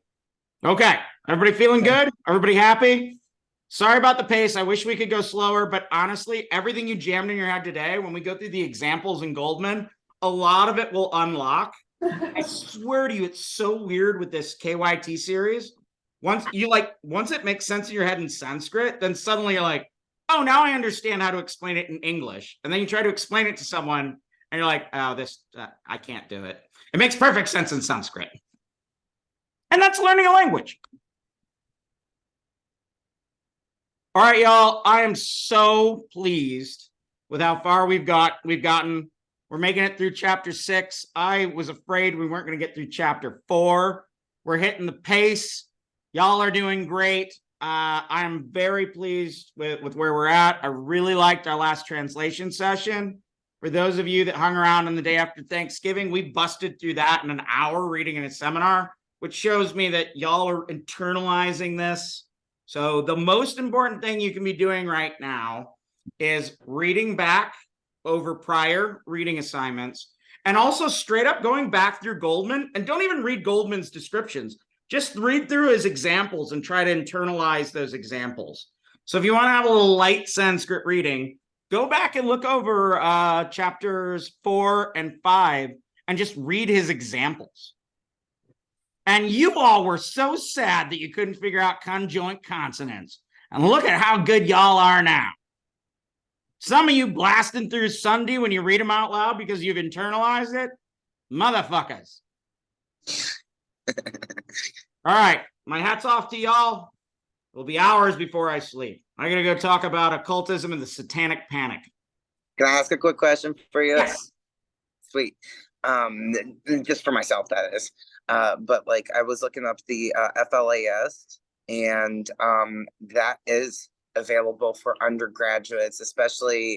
Okay, everybody feeling good? Everybody happy? Sorry about the pace. I wish we could go slower, but honestly, everything you jammed in your head today, when we go through the examples in Goldman, a lot of it will unlock. I swear to you, it's so weird with this KYT series. Once it makes sense in your head in Sanskrit, then suddenly you're like, oh, now I understand how to explain it in English. And then you try to explain it to someone and you're like, oh, I can't do it. It makes perfect sense in Sanskrit. And that's learning a language. All right, y'all, I am so pleased with how far we've gotten. We're making it through chapter 6. I was afraid we weren't going to get through chapter 4. We're hitting the pace. Y'all are doing great. I'm very pleased with where we're at. I really liked our last translation session. For those of you that hung around on the day after Thanksgiving, we busted through that in an hour reading in a seminar, which shows me that y'all are internalizing this. So the most important thing you can be doing right now is reading back over prior reading assignments and also straight up going back through Goldman. And don't even read Goldman's descriptions. Just read through his examples and try to internalize those examples. So if you want to have a little light Sanskrit reading, go back and look over chapters 4 and 5 and just read his examples. And you all were so sad that you couldn't figure out conjoint consonants. And look at how good y'all are now. Some of you blasting through Sunday when you read them out loud because you've internalized it. Motherfuckers. All right. My hat's off to y'all. It'll be hours before I sleep. I'm going to go talk about occultism and the satanic panic. Can I ask a quick question for you? Yes. Sweet. Just for myself, that is. But like I was looking up the FLAS, and that is available for undergraduates, especially